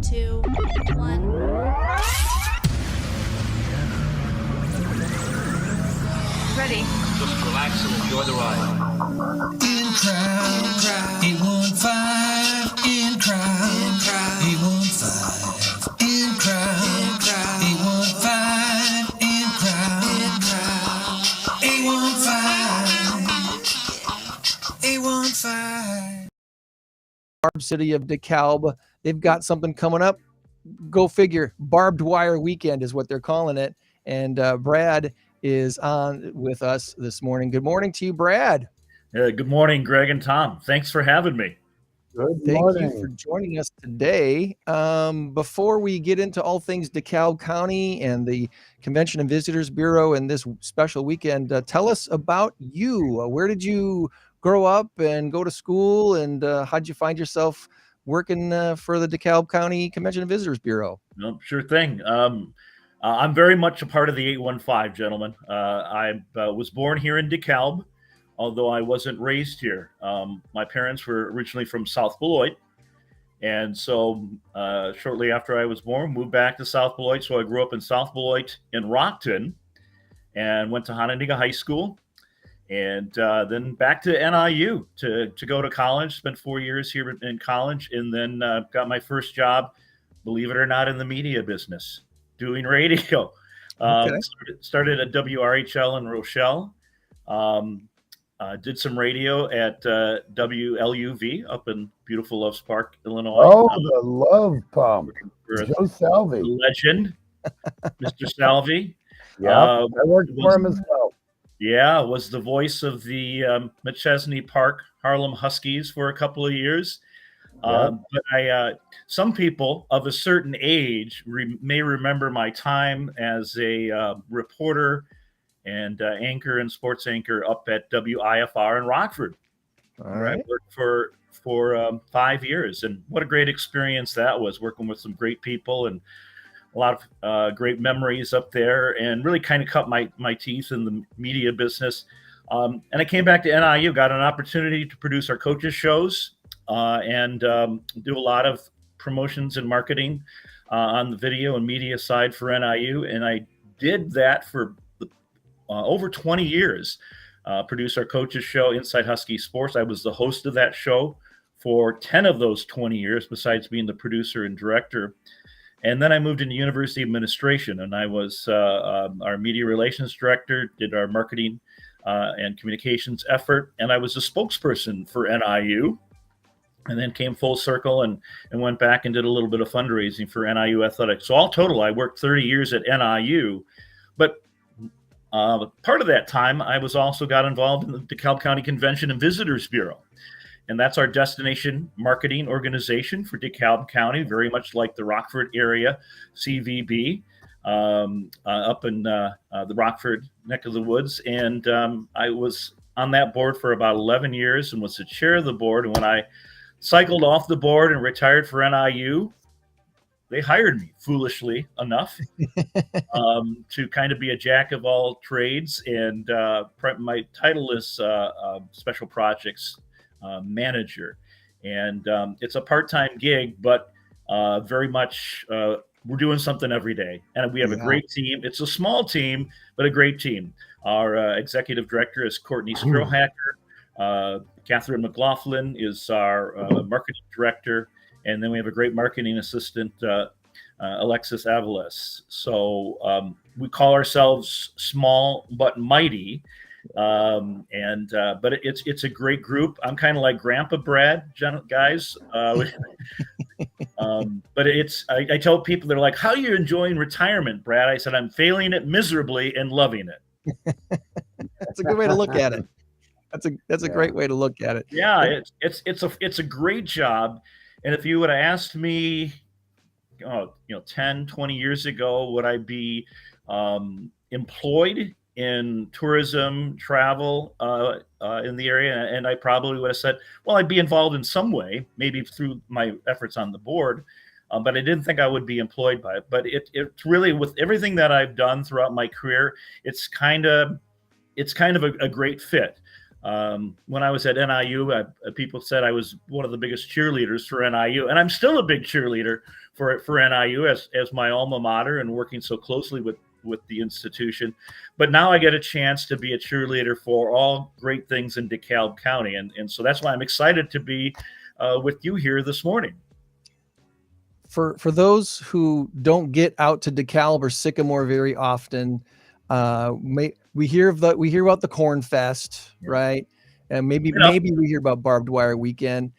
2, 1. Ready. Just relax and enjoy the ride. In crowd, 815. In crowd, 815. In crowd, 815. In crowd, 815. 815. City of DeKalb. They've got something coming up. Go figure. Barbed wire weekend is what they're calling it. And Brad is on with us this morning. Good morning to you, Brad. Good morning, Greg and Tom. Thanks for having me. Thank you for joining us today. Before we get into all things DeKalb County and the Convention and Visitors Bureau and this special weekend, tell us about you. Where did you grow up and go to school, and how'd you find yourself working for the DeKalb County Convention and Visitors Bureau? No, sure thing. I'm very much a part of the 815, gentlemen. I was born here in DeKalb, although I wasn't raised here. My parents were originally from South Beloit, and so shortly after I was born, moved back to South Beloit. So I grew up in South Beloit in Rockton and went to Hononegah High School, and then back to NIU to go to college. Spent 4 years here in college, and then got my first job, believe it or not, in the media business, doing radio. Okay. Started at WRHL in Rochelle. Did some radio at WLUV up in beautiful Loves Park, Illinois. Oh, the Love Pump. Joe Salvi. Legend, Mr. Salvi. Yeah, I worked for him as well. Yeah, was the voice of the McChesney Park Harlem Huskies for a couple of years. But some people of a certain age may remember my time as a reporter and anchor and sports anchor up at WIFR in Rockford. All right. I worked for 5 years, and what a great experience that was, working with some great people and a lot of great memories up there, and really kind of cut my teeth in the media business. And I came back to NIU, got an opportunity to produce our coaches shows and do a lot of promotions and marketing on the video and media side for NIU. And I did that for over 20 years, produce our coaches show, Inside Husky Sports. I was the host of that show for 10 of those 20 years, besides being the producer and director. And then I moved into university administration, and I was our media relations director, did our marketing and communications effort, and I was a spokesperson for NIU, and then came full circle and went back and did a little bit of fundraising for NIU athletics. So all total, I worked 30 years at NIU, but part of that time, I was also got involved in the DeKalb County Convention and Visitors Bureau. And that's our destination marketing organization for DeKalb County, very much like the Rockford area CVB up in the Rockford neck of the woods. And I was on that board for about 11 years and was the chair of the board. And when I cycled off the board and retired for NIU, they hired me, foolishly enough, to kind of be a jack of all trades. And my title is Special Projects Manager. And it's a part-time gig, but very much we're doing something every day. And we have a great team. It's a small team, but a great team. Our executive director is Courtney Strohacker. Catherine McLaughlin is our marketing director. And then we have a great marketing assistant, Alexis Avalos. So we call ourselves small but mighty. But it's a great group. I'm kind of like Grandpa Brad, guys. But I tell people, they're like, "How are you enjoying retirement, Brad?" I said, "I'm failing it miserably and loving it." That's a good way to look at it. That's a great way to look at it. Yeah, it's a great job. And if you would have asked me, 10, 20 years ago, would I be employed in tourism, travel in the area? And I probably would have said, well, I'd be involved in some way, maybe through my efforts on the board, but I didn't think I would be employed by it. But it's really, with everything that I've done throughout my career, it's kind of a great fit. When I was at NIU, people said I was one of the biggest cheerleaders for NIU, and I'm still a big cheerleader for NIU as my alma mater and working so closely with the institution. But now I get a chance to be a cheerleader for all great things in DeKalb County. And so that's why I'm excited to be with you here this morning. For those who don't get out to DeKalb or Sycamore very often, we hear about the Corn Fest, right? And maybe we hear about Barbed Wire Weekend.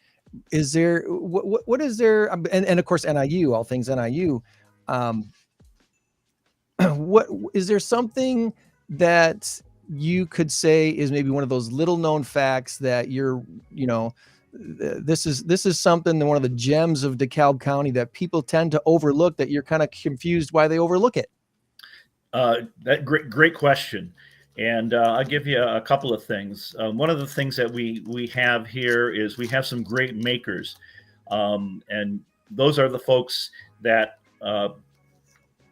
Is there what is there? And of course NIU, all things NIU. What is there something that you could say is maybe one of those little known facts that this is something, one of the gems of DeKalb County that people tend to overlook, that you're kind of confused why they overlook it? That great question. And I'll give you a couple of things. One of the things that we have here is we have some great makers. And those are the folks that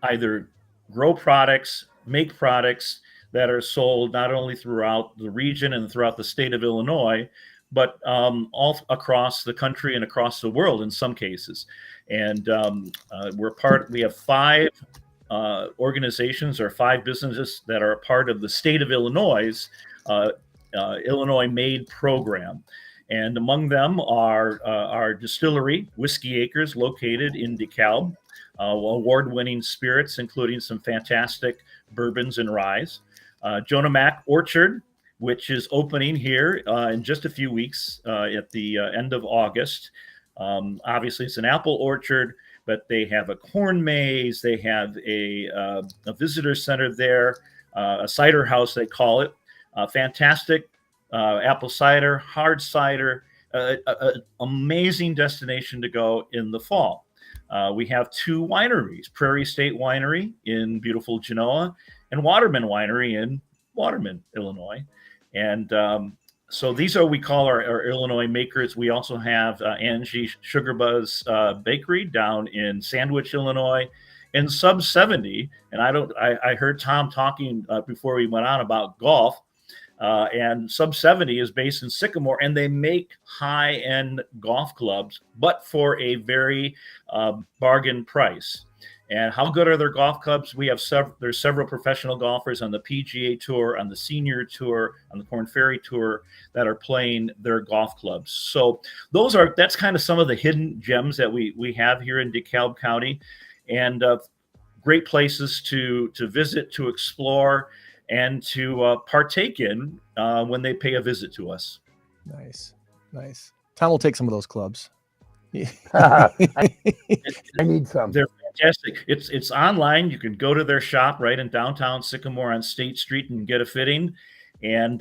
either grow products, make products that are sold not only throughout the region and throughout the state of Illinois, but all across the country and across the world in some cases. And we have 5 organizations or 5 businesses that are a part of the state of Illinois' Illinois Made program. And among them are our distillery, Whiskey Acres, located in DeKalb, award-winning spirits, including some fantastic bourbons and ryes. Jonah Mac Orchard, which is opening here in just a few weeks at the end of August. Obviously, it's an apple orchard, but they have a corn maze. They have a visitor center there, a cider house, they call it. Fantastic apple cider, hard cider, amazing destination to go in the fall. We have 2 wineries, Prairie State Winery in beautiful Genoa and Waterman Winery in Waterman, Illinois. And so these are, we call our Illinois makers. We also have Angie Sugar Buzz Bakery down in Sandwich, Illinois, and Sub 70. And I heard Tom talking before we went on about golf. And Sub 70 is based in Sycamore, and they make high-end golf clubs, but for a very bargain price. And how good are their golf clubs? We have there's several professional golfers on the PGA Tour, on the Senior Tour, on the Korn Ferry Tour that are playing their golf clubs. So that's kind of some of the hidden gems that we have here in DeKalb County, and great places to visit, to explore, and to partake in when they pay a visit to us. Nice. Tom will take some of those clubs. I need some. They're fantastic. It's online. You can go to their shop right in downtown Sycamore on State Street and get a fitting. And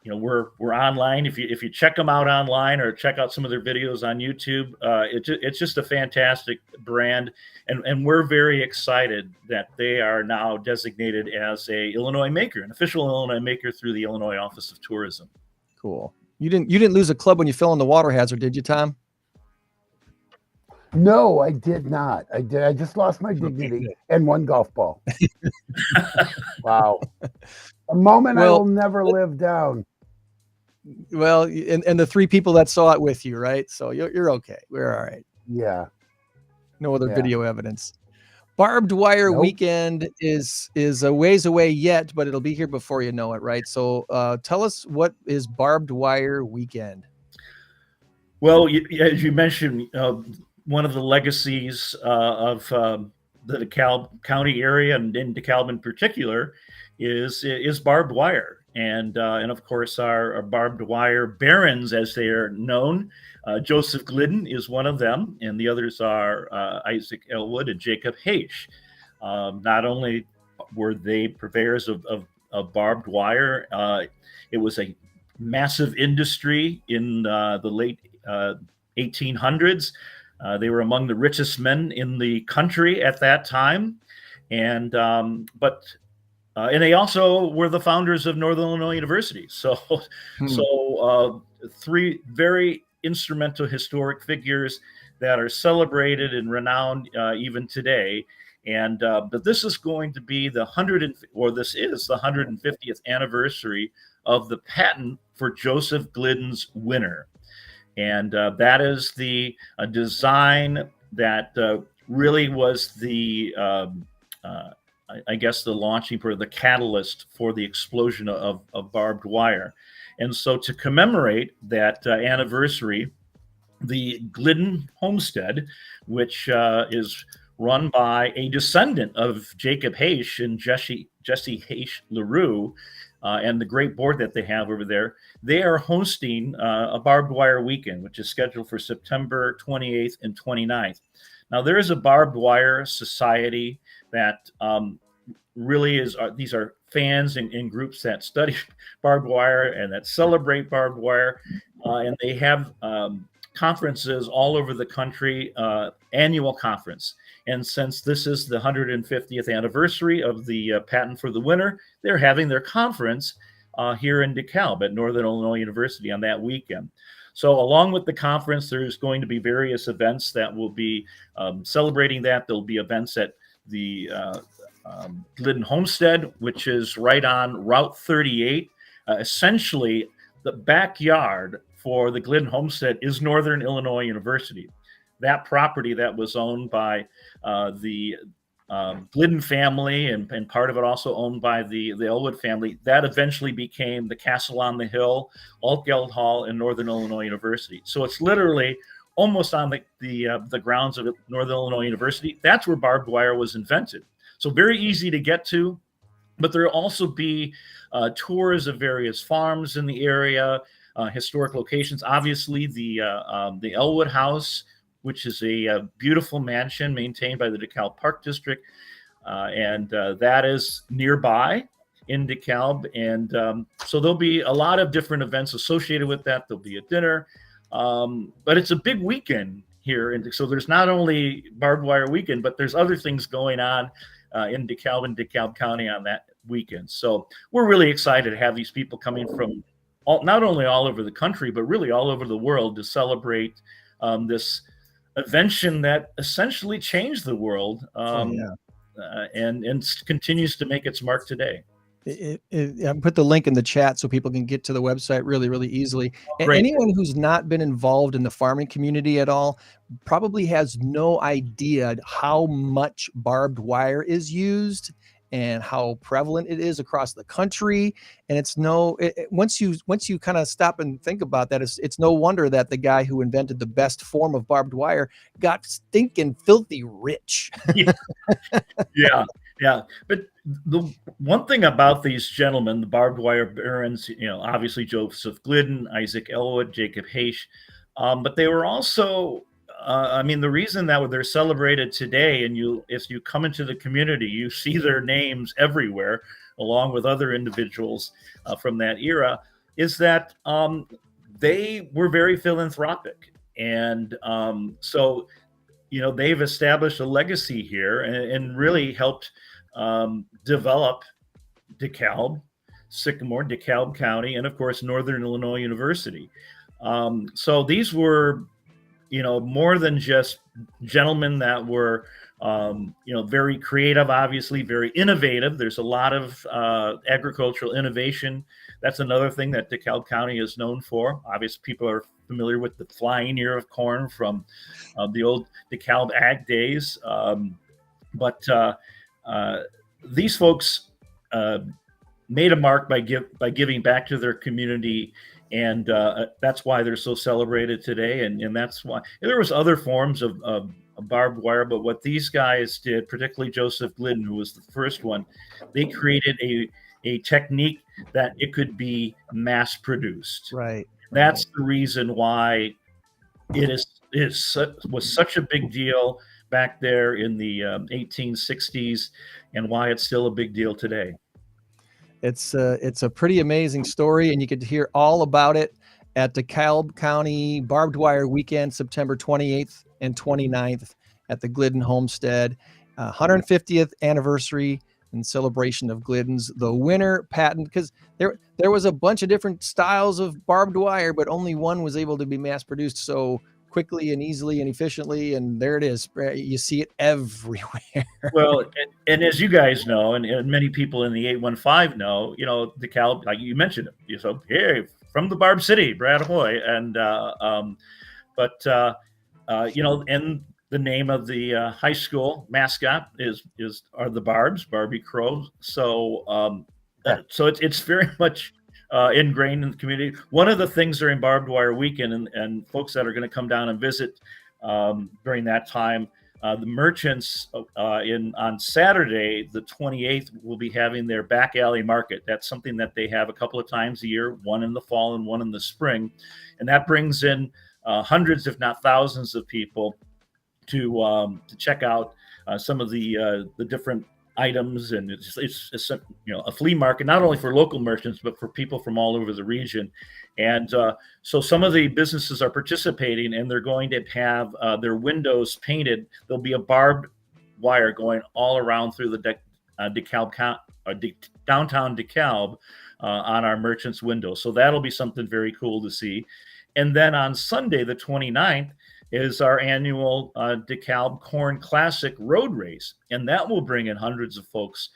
we're online. If you check them out online or check out some of their videos on YouTube, it's just a fantastic brand, and we're very excited that they are now designated as a Illinois maker, an official Illinois maker through the Illinois Office of Tourism. Cool. You didn't lose a club when you fell in the water hazard, did you, Tom? No, I did not. I just lost my dignity and 1 golf ball. Wow. A moment I will never live down. Well, and the 3 people that saw it with you, right? So you're okay. We're all right. Yeah. No other video evidence. Barbed Wire Weekend is a ways away yet, but it'll be here before you know it, right? So tell us, what is Barbed Wire Weekend? Well, as you mentioned, one of the legacies of the DeKalb County area, and in DeKalb in particular, is barbed wire, and of course our barbed wire barons, as they are known. Joseph Glidden is one of them, and the others are Isaac Elwood and Jacob Haish. Not only were they purveyors of barbed wire, it was a massive industry in the late 1800s. They were among the richest men in the country at that time, and they also were the founders of Northern Illinois University. So 3 very instrumental historic figures that are celebrated and renowned even today. And but this is going to be the 150th anniversary of the patent for Joseph Glidden's winner. And that is the design that really was the, I guess, the launching for the catalyst for the explosion of barbed wire. And so to commemorate that anniversary, the Glidden Homestead, which is run by a descendant of Jacob Haish and Jesse Haish LaRue, and the great board that they have over there, they are hosting a barbed wire weekend, which is scheduled for September 28th and 29th. Now, there is a barbed wire society that really is, these are fans and groups that study barbed wire and that celebrate barbed wire, and they have conferences all over the country, annual conference. And since this is the 150th anniversary of the patent for the winner, they're having their conference here in DeKalb at Northern Illinois University on that weekend. So along with the conference, there's going to be various events that will be celebrating that. There'll be events at the Glidden Homestead, which is right on Route 38. Essentially, the backyard for the Glidden Homestead is Northern Illinois University. That property that was owned by the Glidden family and part of it also owned by the Elwood family, that eventually became the Castle on the Hill, Altgeld Hall, and Northern Illinois University. So it's literally almost on the grounds of Northern Illinois University. That's where barbed wire was invented. So very easy to get to, but there will also be tours of various farms in the area, historic locations. Obviously, the Elwood House, which is a beautiful mansion maintained by the DeKalb Park District, and that is nearby in DeKalb. And so there'll be a lot of different events associated with that. There'll be a dinner, but it's a big weekend here. And so there's not only barbed wire weekend, but there's other things going on in DeKalb and DeKalb County on that weekend. So we're really excited to have these people coming from not only all over the country, but really all over the world to celebrate this invention that essentially changed the world and continues to make its mark today. I put the link in the chat so people can get to the website really, really easily. And anyone who's not been involved in the farming community at all probably has no idea how much barbed wire is used and how prevalent it is across the country. And it's once you kind of stop and think about that, it's no wonder that the guy who invented the best form of barbed wire got stinking filthy rich. Yeah. But the one thing about these gentlemen, the barbed wire barons, obviously Joseph Glidden, Isaac Elwood, Jacob Haish, but they were also, the reason that they're celebrated today, and if you come into the community, you see their names everywhere, along with other individuals from that era, is that they were very philanthropic. And so, they've established a legacy here and really helped develop DeKalb, Sycamore, DeKalb County, and of course, Northern Illinois University. So these were, more than just gentlemen that were, very creative, obviously very innovative. There's a lot of agricultural innovation. That's another thing that DeKalb County is known for. Obviously, people are familiar with the flying ear of corn from the old DeKalb ag days. But these folks made a mark by giving back to their community, and that's why they're so celebrated today. And that's why there was other forms of barbed wire, but what these guys did, particularly Joseph Glidden, who was the first one, they created a technique that it could be mass produced. Right. That's the reason why it was such a big deal back there in the 1860s, and why it's still a big deal today. It's a pretty amazing story, and you could hear all about it at DeKalb County Barbed Wire Weekend, September 28th and 29th at the Glidden Homestead, 150th anniversary in celebration of Glidden's the winner patent, because there was a bunch of different styles of barbed wire, but only one was able to be mass produced so quickly and easily and efficiently, and there it is. You see it everywhere. Well, and as you guys know, and many people in the 815 know, DeKalb, like you mentioned, so hey, from the Barb City, Brad Hoy, and and the name of the high school mascot are the Barbs, Barbie Crow. So so it's very much ingrained in the community. One of the things during Barbed Wire Weekend, and folks that are going to come down and visit during that time, the merchants on Saturday, the 28th, will be having their back alley market. That's something that they have a couple of times a year, one in the fall and one in the spring. And that brings in hundreds, if not thousands, of people to check out some of the different items. And it's a flea market, not only for local merchants, but for people from all over the region. And so some of the businesses are participating, and they're going to have their windows painted. There'll be a barbed wire going all around through the downtown DeKalb on our merchants' windows. So that'll be something very cool to see. And then on Sunday, the 29th, is our annual DeKalb Corn Classic Road Race. And that will bring in hundreds of folks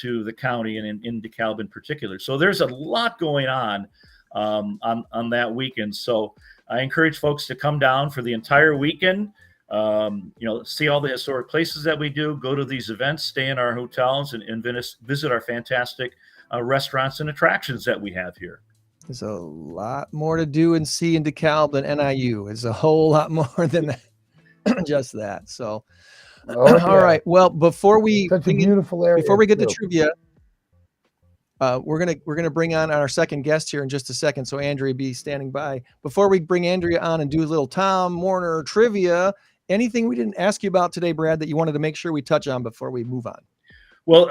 to the county and in DeKalb in particular. So there's a lot going on that weekend. So I encourage folks to come down for the entire weekend, see all the historic places that we do, go to these events, stay in our hotels, and visit our fantastic restaurants and attractions that we have here. There's a lot more to do and see in DeKalb than NIU. It's a whole lot more than that, just that. So, all right. Well, before we Such a beautiful area, before we get to trivia, we're gonna bring on our second guest here in just a second. So Andrea, be standing by. Before we bring Andrea on and do a little Tom Warner trivia, anything we didn't ask you about today, Brad, that you wanted to make sure we touch on before we move on? Well,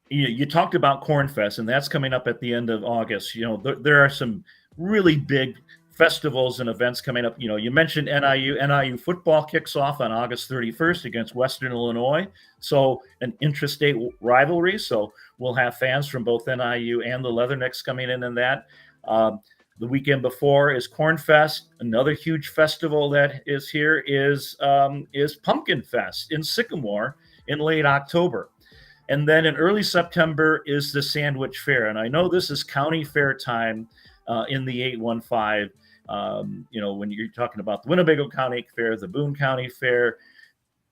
you talked about Corn Fest, and that's coming up at the end of August. There are some really big festivals and events coming up. You mentioned NIU. NIU football kicks off on August 31st against Western Illinois. So an intrastate rivalry. So we'll have fans from both NIU and the Leathernecks coming in that. The weekend before is Corn Fest. Another huge festival that is here is Pumpkin Fest in Sycamore in late October. And then in early September is the Sandwich Fair. And I know this is county fair time in the 815. When you're talking about the Winnebago County Fair, the Boone County Fair,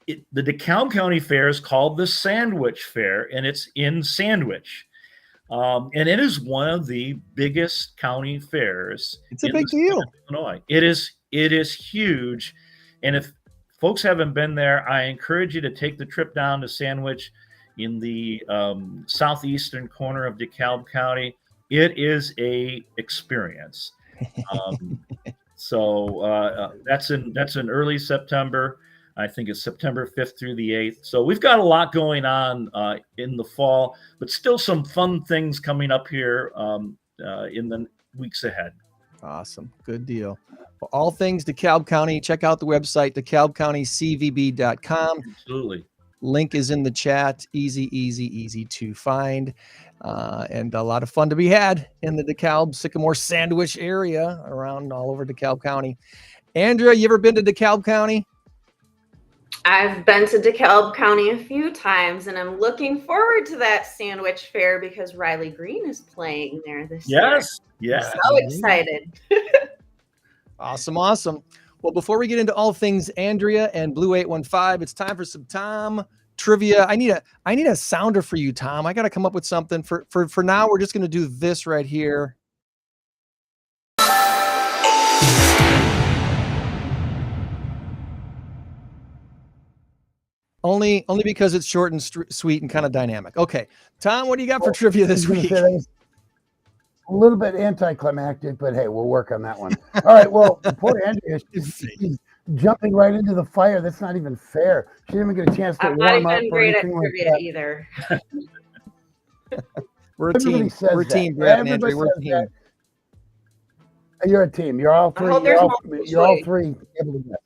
the DeKalb County Fair is called the Sandwich Fair, and it's in Sandwich. And it is one of the biggest county fairs. It's a big deal. Illinois. It is huge. And if folks haven't been there, I encourage you to take the trip down to Sandwich in the southeastern corner of DeKalb County. It is a experience. So that's in early September. I think it's September 5th through the 8th. So we've got a lot going on in the fall, but still some fun things coming up here in the weeks ahead. Awesome. Good deal. For all things DeKalb County, check out the website, DeKalbCountyCVB.com. Absolutely. Link is in the chat. Easy to find. And a lot of fun to be had in the DeKalb Sycamore Sandwich area around all over DeKalb County. Andrea, you ever been to DeKalb County? I've been to DeKalb County a few times, and I'm looking forward to that Sandwich Fair because Riley Green is playing there this year. Yes. So excited. Awesome. Well, before we get into all things Andrea and Blue 815, it's time for some Tom trivia. I need a sounder for you, Tom. I got to come up with something. For now, we're just going to do this right here. Only because it's short and sweet and kind of dynamic. Okay, Tom, what do you got for trivia this week? A little bit anticlimactic, but hey, we'll work on that one. All right. Well, poor Andrea, she's jumping right into the fire. That's not even fair. She didn't even get a chance to warm up. I'm not even great at trivia either. We're a team. We're a team, Brad and Andrea. We're a team. You're a team. You're all three. You're all three able to get.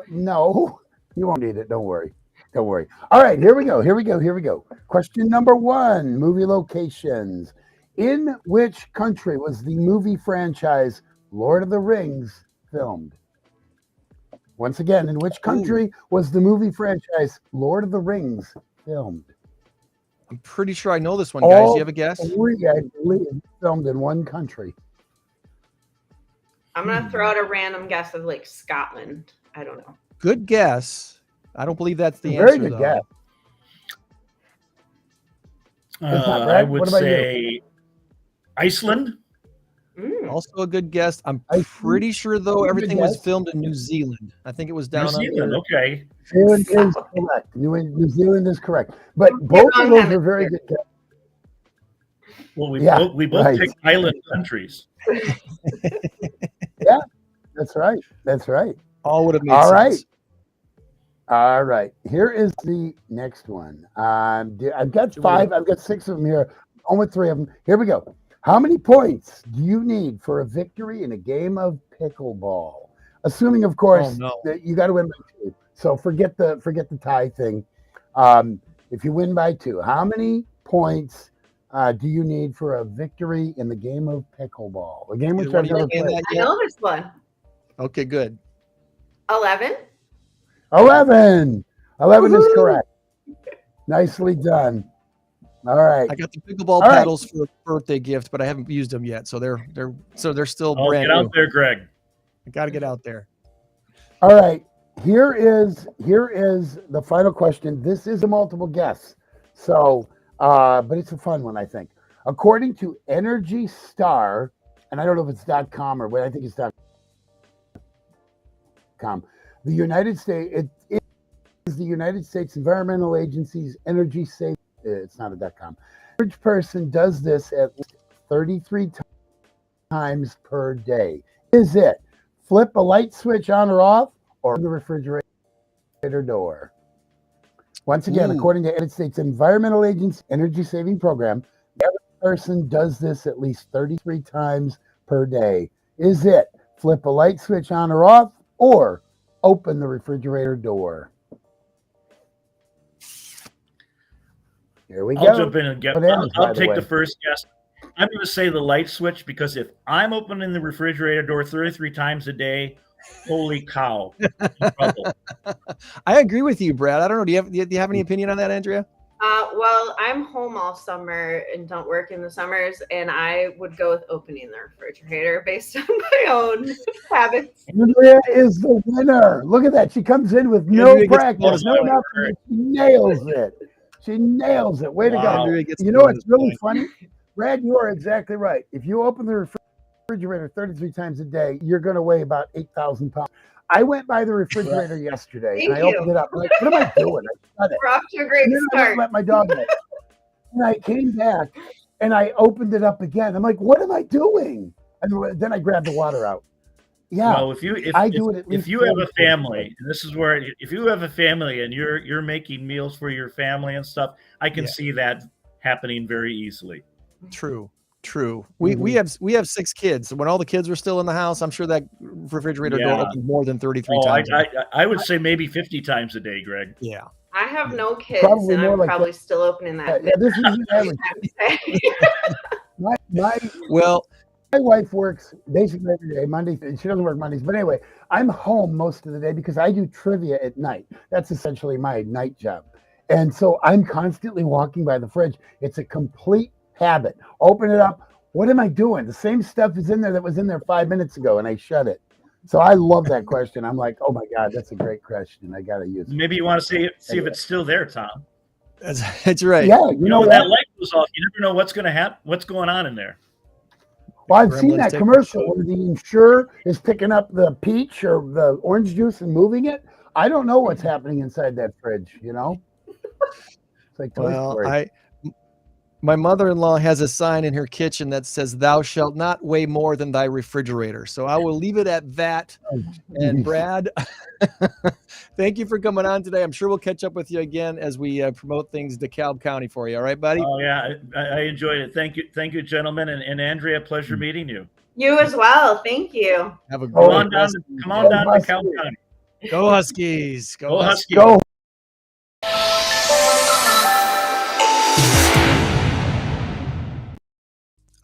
No, you won't need it. Don't worry. All right. Here we go. Question number 1: movie locations. In which country was the movie franchise Lord of the Rings filmed? Once again, in which country was the movie franchise Lord of the Rings filmed? I'm pretty sure I know this one, guys. All Do you have a guess? three, I believe, filmed in one country. I'm gonna throw out a random guess of like Scotland. I don't know. Good guess. I don't believe that's the Very answer, good though. guess. It's not, Brad. I would What about say Iceland. Also a good guess. I'm Iceland? pretty sure, though, Good everything was guess. filmed in New Zealand. I think it was down New Zealand. under. Okay. New Zealand is correct. New Zealand is correct. But both of those are very good guesses. Well, we Yeah, both right. picked island countries. Yeah, that's right. That's right. All would have made All sense. right. All right. Here is the next one. I've got five. I've got six of them here. On with three of them. Here we go. How many points do you need for a victory in a game of pickleball? Assuming, of course, that you got to win by two. So forget the tie thing. If you win by two, how many points do you need for a victory in the game of pickleball? A game which I've never played. I know this one. Okay, good. 11. 11. 11 is correct. Nicely done. All right. I got the pickleball paddles for a birthday gift, but I haven't used them yet, so they're still brand Get new. out there, Greg. I got to get out there. All right. Here is the final question. This is a multiple guess. So, but it's a fun one, I think. According to Energy Star, and I don't know if it's .com or what, I think it's .com. The United States, it is the United States Environmental Agency's energy saving. It's not a .com. Average person does this at least 33 times per day. Is it flip a light switch on or off, or the refrigerator door? Once again, according to the United States Environmental Agency Energy Saving Program, the average person does this at least 33 times per day. Is it flip a light switch on or off, or open the refrigerator door? Here we go. I'll jump in and get. I'll take the first guess. I'm going to say the light switch, because if I'm opening the refrigerator door 33 times a day, holy cow! I agree with you, Brad. I don't know. Do you have any opinion on that, Andrea? Well, I'm home all summer and don't work in the summers, and I would go with opening the refrigerator based on my own habits. Andrea is the winner. Look at that. She comes in with no practice, no nothing. She nails it. She nails it. Way to go. You know what's really funny? Brad, you are exactly right. If you open the refrigerator 33 times a day, you're going to weigh about 8,000 pounds. I went by the refrigerator yesterday and I opened it up. I'm like, what am I doing? I shut it. We're off to a great start. I let my dog out. And I came back and I opened it up again. I'm like, what am I doing? And then I grabbed the water out. Yeah. Well, if you have a family, and this is where, if you have a family and you're making meals for your family and stuff, I can see that happening very easily. True. We have 6 kids. When all the kids were still in the house, I'm sure that refrigerator door opened more than 33 times. I would say maybe 50 times a day, Greg. Yeah. I have no kids, and I'm probably still opening that. Yeah, this is my wife works basically every day, Monday. She doesn't work Mondays, but anyway, I'm home most of the day because I do trivia at night. That's essentially my night job, and so I'm constantly walking by the fridge. It's a complete habit. Open it up. What am I doing? The same stuff is in there that was in there 5 minutes ago, and I shut it. So I love that question. I'm like, oh my God, that's a great question. I got to use it. Maybe you want to see if it's still there, Tom. That's right. Yeah, you know when that light goes off, you never know what's going to happen. What's going on in there? Well, I've seen that commercial where the insurer is picking up the peach or the orange juice and moving it. I don't know what's happening inside that fridge, you know? It's like Toy Story. My mother-in-law has a sign in her kitchen that says, "Thou shalt not weigh more than thy refrigerator." So I will leave it at that. And Brad, thank you for coming on today. I'm sure we'll catch up with you again as we promote things DeKalb County for you. All right, buddy? Oh, yeah. I enjoyed it. Thank you, gentlemen. And Andrea, pleasure meeting you. You as well. Thank you. Have a Come on down to DeKalb County. Go Huskies. Go Huskies. Go.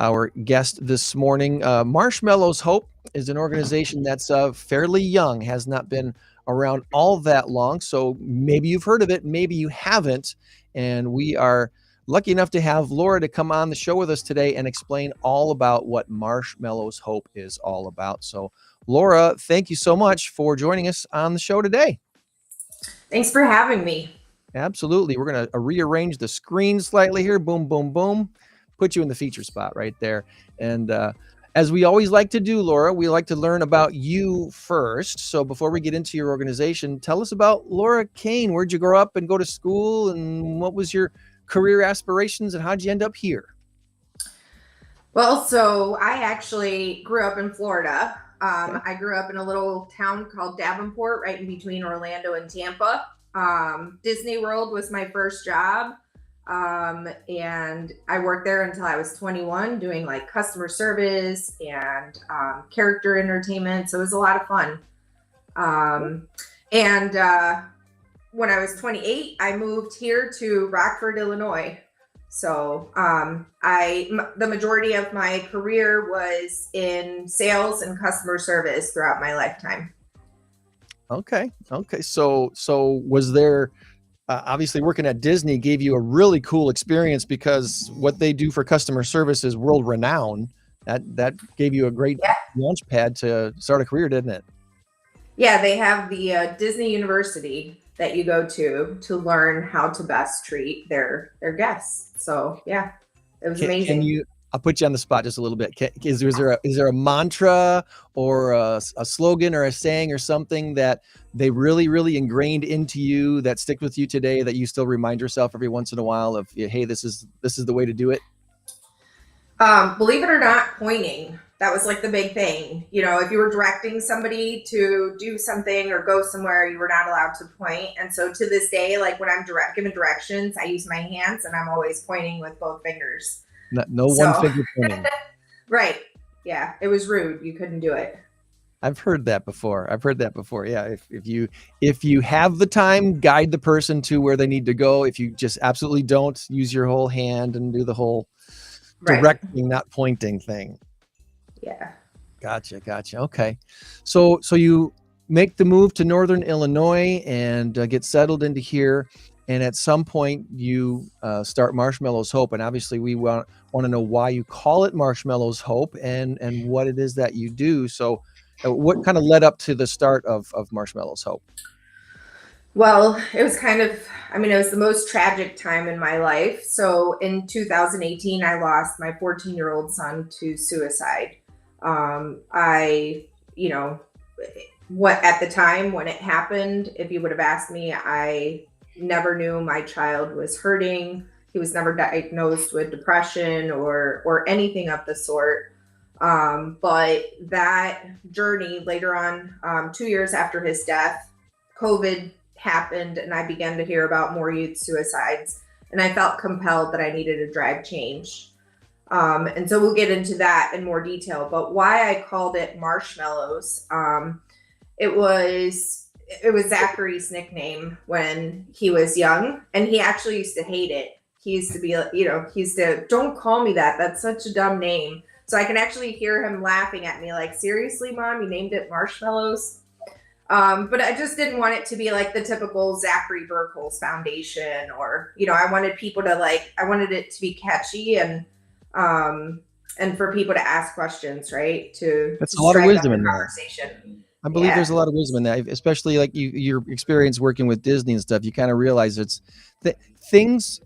Our guest this morning, Marshmallows Hope, is an organization that's fairly young, has not been around all that long. So maybe you've heard of it, maybe you haven't. And we are lucky enough to have Laura to come on the show with us today and explain all about what Marshmallows Hope is all about. So, Laura, thank you so much for joining us on the show today. Thanks for having me. Absolutely. We're going to rearrange the screen slightly here. Boom, boom, boom. Put you in the feature spot right there. And as we always like to do, Laura, we like to learn about you first. So before we get into your organization, tell us about Laura Kane. Where'd you grow up and go to school? And what was your career aspirations? And how'd you end up here? Well, so I actually grew up in Florida. I grew up in a little town called Davenport, right in between Orlando and Tampa. Disney World was my first job. And I worked there until I was 21 doing like customer service and character entertainment. So it was a lot of fun. And when I was 28, I moved here to Rockford, Illinois. So the majority of my career was in sales and customer service throughout my lifetime. Okay. So was there, obviously working at Disney gave you a really cool experience because what they do for customer service is world renowned. That gave you a great launch pad to start a career, didn't it? Yeah, they have the Disney University that you go to learn how to best treat their guests. So yeah, it was amazing. I'll put you on the spot just a little bit. Is there a mantra or a slogan or a saying or something that they really, really ingrained into you that stick with you today that you still remind yourself every once in a while of, hey, this is the way to do it? Believe it or not, pointing. That was like the big thing. You know, if you were directing somebody to do something or go somewhere, you were not allowed to point. And so to this day, like when I'm giving directions, I use my hands and I'm always pointing with both fingers. No one finger pointing. Right. Yeah. It was rude. You couldn't do it. I've heard that before. Yeah. If you have the time, guide the person to where they need to go. If you just absolutely don't, use your whole hand and do the whole directing, not pointing thing. Yeah. Gotcha. Okay. So you make the move to Northern Illinois and get settled into here. And at some point you start Marshmallows Hope. And obviously we want to know why you call it Marshmallows Hope and what it is that you do. So what kind of led up to the start of Marshmallows Hope? Well, it was it was the most tragic time in my life. So in 2018, I lost my 14-year-old son to suicide. What at the time when it happened, if you would have asked me, I never knew my child was hurting. He was never diagnosed with depression or anything of the sort. But that journey later on, 2 years after his death, COVID happened and I began to hear about more youth suicides. And I felt compelled that I needed to drive change. And so we'll get into that in more detail, but why I called it Marshmallows, it was Zachary's nickname when he was young, and he actually used to hate it. He used to be, don't call me that. That's such a dumb name. So I can actually hear him laughing at me like, seriously, Mom, you named it Marshmallows? But I just didn't want it to be like the typical Zachary Burkholz Foundation or, I wanted people to I wanted it to be catchy and for people to ask questions, right? That's a lot of wisdom in that. I believe there's a lot of wisdom in that, especially like your experience working with Disney and stuff. You kind of realize it's that things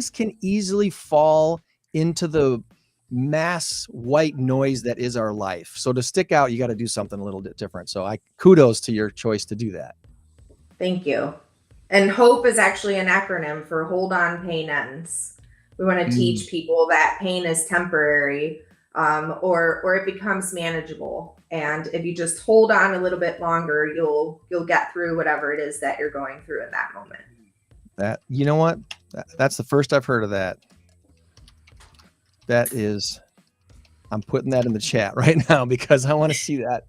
can easily fall into the mass white noise that is our life. So to stick out, you got to do something a little bit different. So kudos to your choice to do that. Thank you. And HOPE is actually an acronym for Hold On, Pain Ends. We want to teach people that pain is temporary, or it becomes manageable. And if you just hold on a little bit longer, you'll get through whatever it is that you're going through at that moment. That, you know what? That's the first I've heard of that. I'm putting that in the chat right now because I want to see that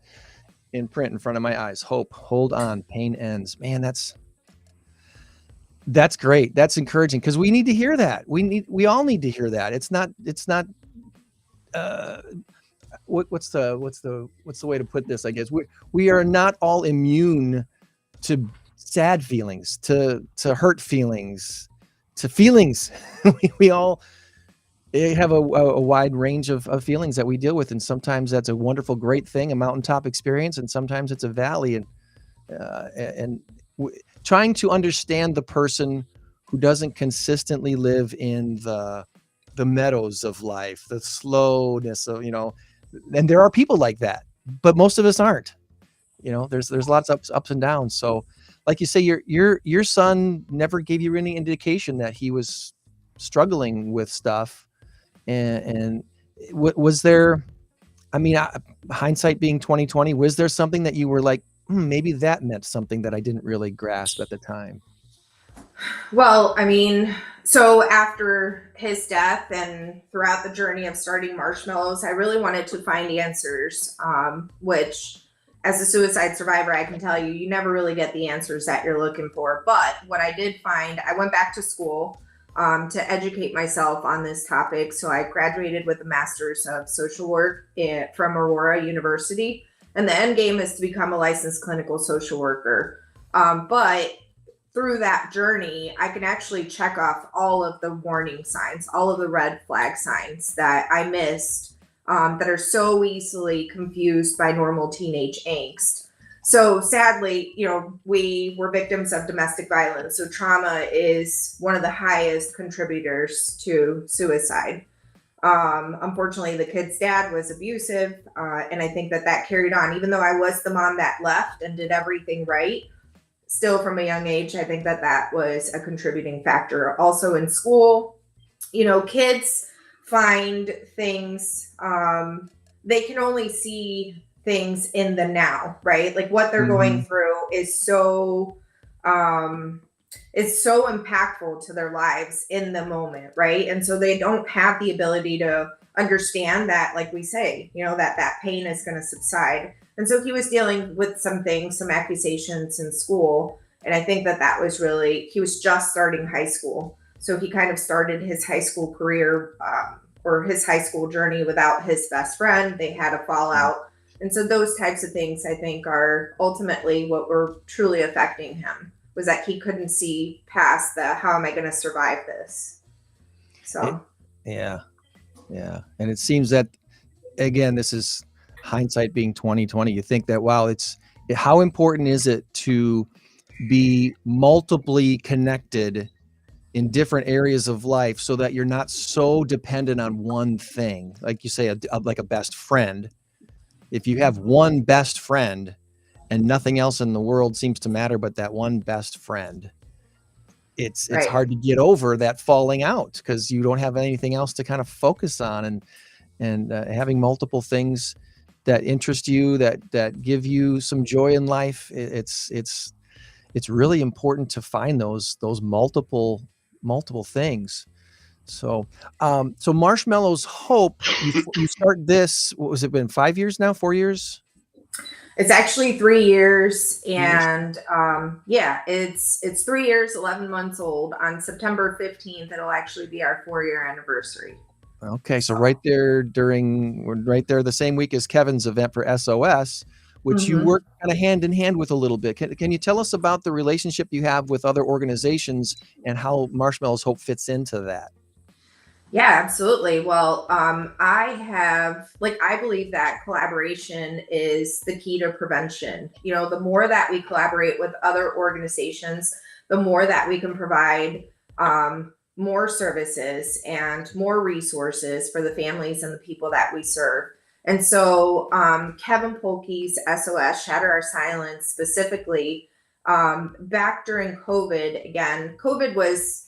in print in front of my eyes. HOPE, hold on, pain ends. Man, that's great. That's encouraging because we need to hear that. We all need to hear that. It's not what's the way to put this? I guess we are not all immune to sad feelings, to hurt feelings, to feelings. we all have a wide range of feelings that we deal with, and sometimes that's a wonderful, great thing, a mountaintop experience, and sometimes it's a valley. And trying to understand the person who doesn't consistently live in the meadows of life, the slowness of, and there are people like that, but most of us aren't. There's lots of ups and downs. So like you say, your son never gave you any indication that he was struggling with stuff. And was there, hindsight being 2020, was there something that you were like, maybe that meant something that I didn't really grasp at the time? Well, so after his death and throughout the journey of starting Marshmallows, I really wanted to find answers, which as a suicide survivor, I can tell you, you never really get the answers that you're looking for. But what I did find, I went back to school to educate myself on this topic. So I graduated with a master's of social work from Aurora University. And the end game is to become a licensed clinical social worker. But through that journey, I can actually check off all of the warning signs, all of the red flag signs that I missed that are so easily confused by normal teenage angst. So sadly, we were victims of domestic violence. So trauma is one of the highest contributors to suicide. Unfortunately, the kid's dad was abusive, and I think that carried on. Even though I was the mom that left and did everything right, still from a young age, I think that was a contributing factor. Also in school, kids find things, they can only see things in the now, right? Like what they're going through is so impactful to their lives in the moment, right? And so they don't have the ability to understand that, like we say, that pain is going to subside. And so he was dealing with some things, some accusations in school. And I think that was really, he was just starting high school. So he kind of started his high school career or his high school journey without his best friend. They had a fallout. And so those types of things, I think, are ultimately what were truly affecting him, was that he couldn't see past the, how am I going to survive this? So. Yeah. And it seems that, again, this is hindsight being 2020. You think that, wow, how important is it to be multiply connected in different areas of life so that you're not so dependent on one thing? Like you say, like a best friend. If you have one best friend and nothing else in the world seems to matter but that one best friend, it's Right. hard to get over that falling out because you don't have anything else to kind of focus on. And having multiple things that interest you, that give you some joy in life, it's really important to find those multiple things. So Marshmallows Hope, you start this, what was it, been 5 years now, 4 years? It's actually 3 years, and it's 3 years, 11 months old. On September 15th, it'll actually be our 4-year anniversary. Okay, so right there the same week as Kevin's event for SOS, which you work kind of hand in hand with a little bit. Can you tell us about the relationship you have with other organizations and how Marshmallows Hope fits into that? Yeah, absolutely. Well, I believe that collaboration is the key to prevention. The more that we collaborate with other organizations, the more that we can provide more services and more resources for the families and the people that we serve. And so Kevin Polkey's SOS, Shatter Our Silence, specifically, back during COVID, again, COVID was,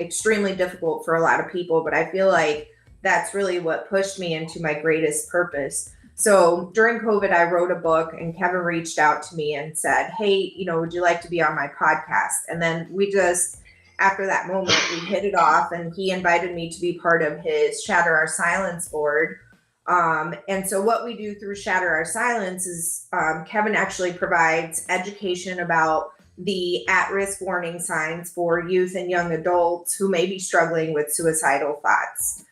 extremely difficult for a lot of people, but I feel like that's really what pushed me into my greatest purpose. So during COVID, I wrote a book and Kevin reached out to me and said, hey, would you like to be on my podcast? And then after that moment, we hit it off and he invited me to be part of his Shatter Our Silence board. And so what we do through Shatter Our Silence is Kevin actually provides education about the at-risk warning signs for youth and young adults who may be struggling with suicidal thoughts.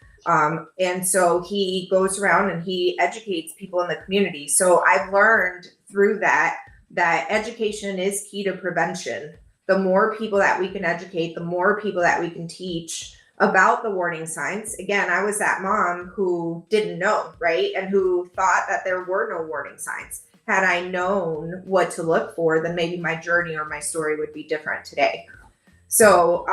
And so he goes around and he educates people in the community. So I've learned through that education is key to prevention. the more people that we can educate, the more people that we can teach about the warning signs. Again, I was that mom who didn't know, right? And who thought that there were no warning signs. Had I known what to look for, then maybe my journey or my story would be different today. So,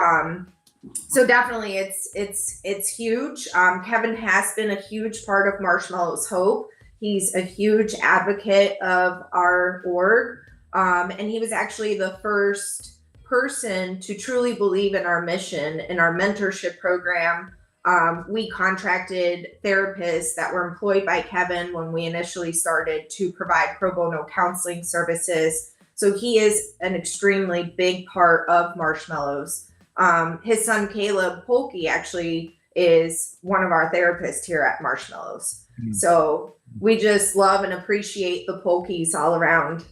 so definitely it's huge. Kevin has been a huge part of Marshmallows Hope. He's a huge advocate of our org. And he was actually the first person to truly believe in our mission, in our mentorship program. We contracted therapists that were employed by Kevin when we initially started to provide pro bono counseling services. So he is an extremely big part of Marshmallows. His son, Caleb Polke, actually is one of our therapists here at Marshmallows. So we just love and appreciate the Polkes all around.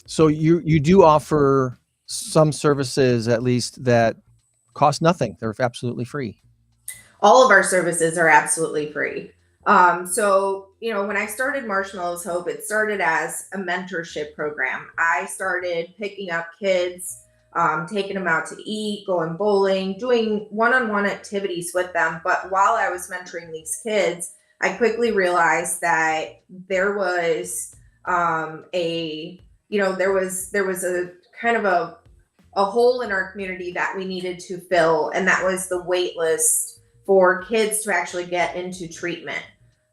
So you do offer some services, at least, that cost nothing. They're absolutely free. All of our services are absolutely free. So, when I started Marshmallows Hope, it started as a mentorship program. I started picking up kids, taking them out to eat, going bowling, doing one-on-one activities with them. But while I was mentoring these kids, I quickly realized that there was there was a kind of a hole in our community that we needed to fill, and that was the wait list for kids to actually get into treatment.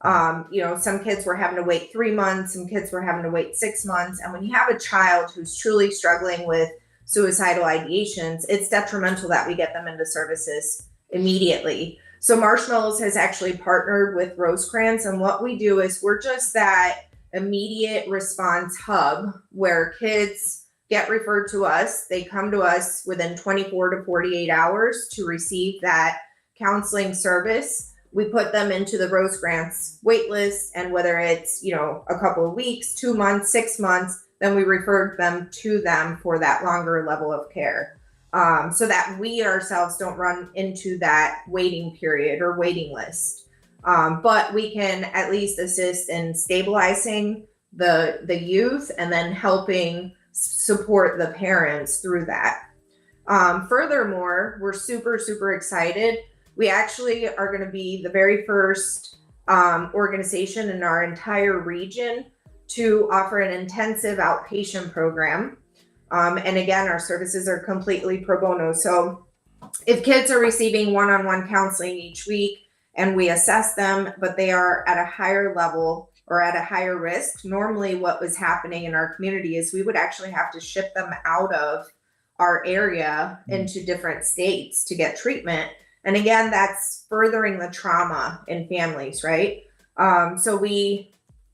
Some kids were having to wait 3 months, some kids were having to wait 6 months. And when you have a child who's truly struggling with suicidal ideations, it's detrimental that we get them into services immediately. So Marshmallows has actually partnered with Rosecrans, and what we do is we're just that immediate response hub where kids get referred to us. They come to us within 24 to 48 hours to receive that counseling service. We put them into the Rosecrans wait list, and whether it's, a couple of weeks, 2 months, 6 months, then we refer them to them for that longer level of care. So that we ourselves don't run into that waiting period or waiting list. But we can at least assist in stabilizing the youth and then helping support the parents through that. Furthermore, we're super, super excited. We actually are going to be the very first organization in our entire region to offer an intensive outpatient program. And again, our services are completely pro bono. So if kids are receiving one-on-one counseling each week and we assess them, but they are at a higher level or at a higher risk, normally what was happening in our community is we would actually have to ship them out of our area into different states to get treatment. And again, that's furthering the trauma in families, right? So we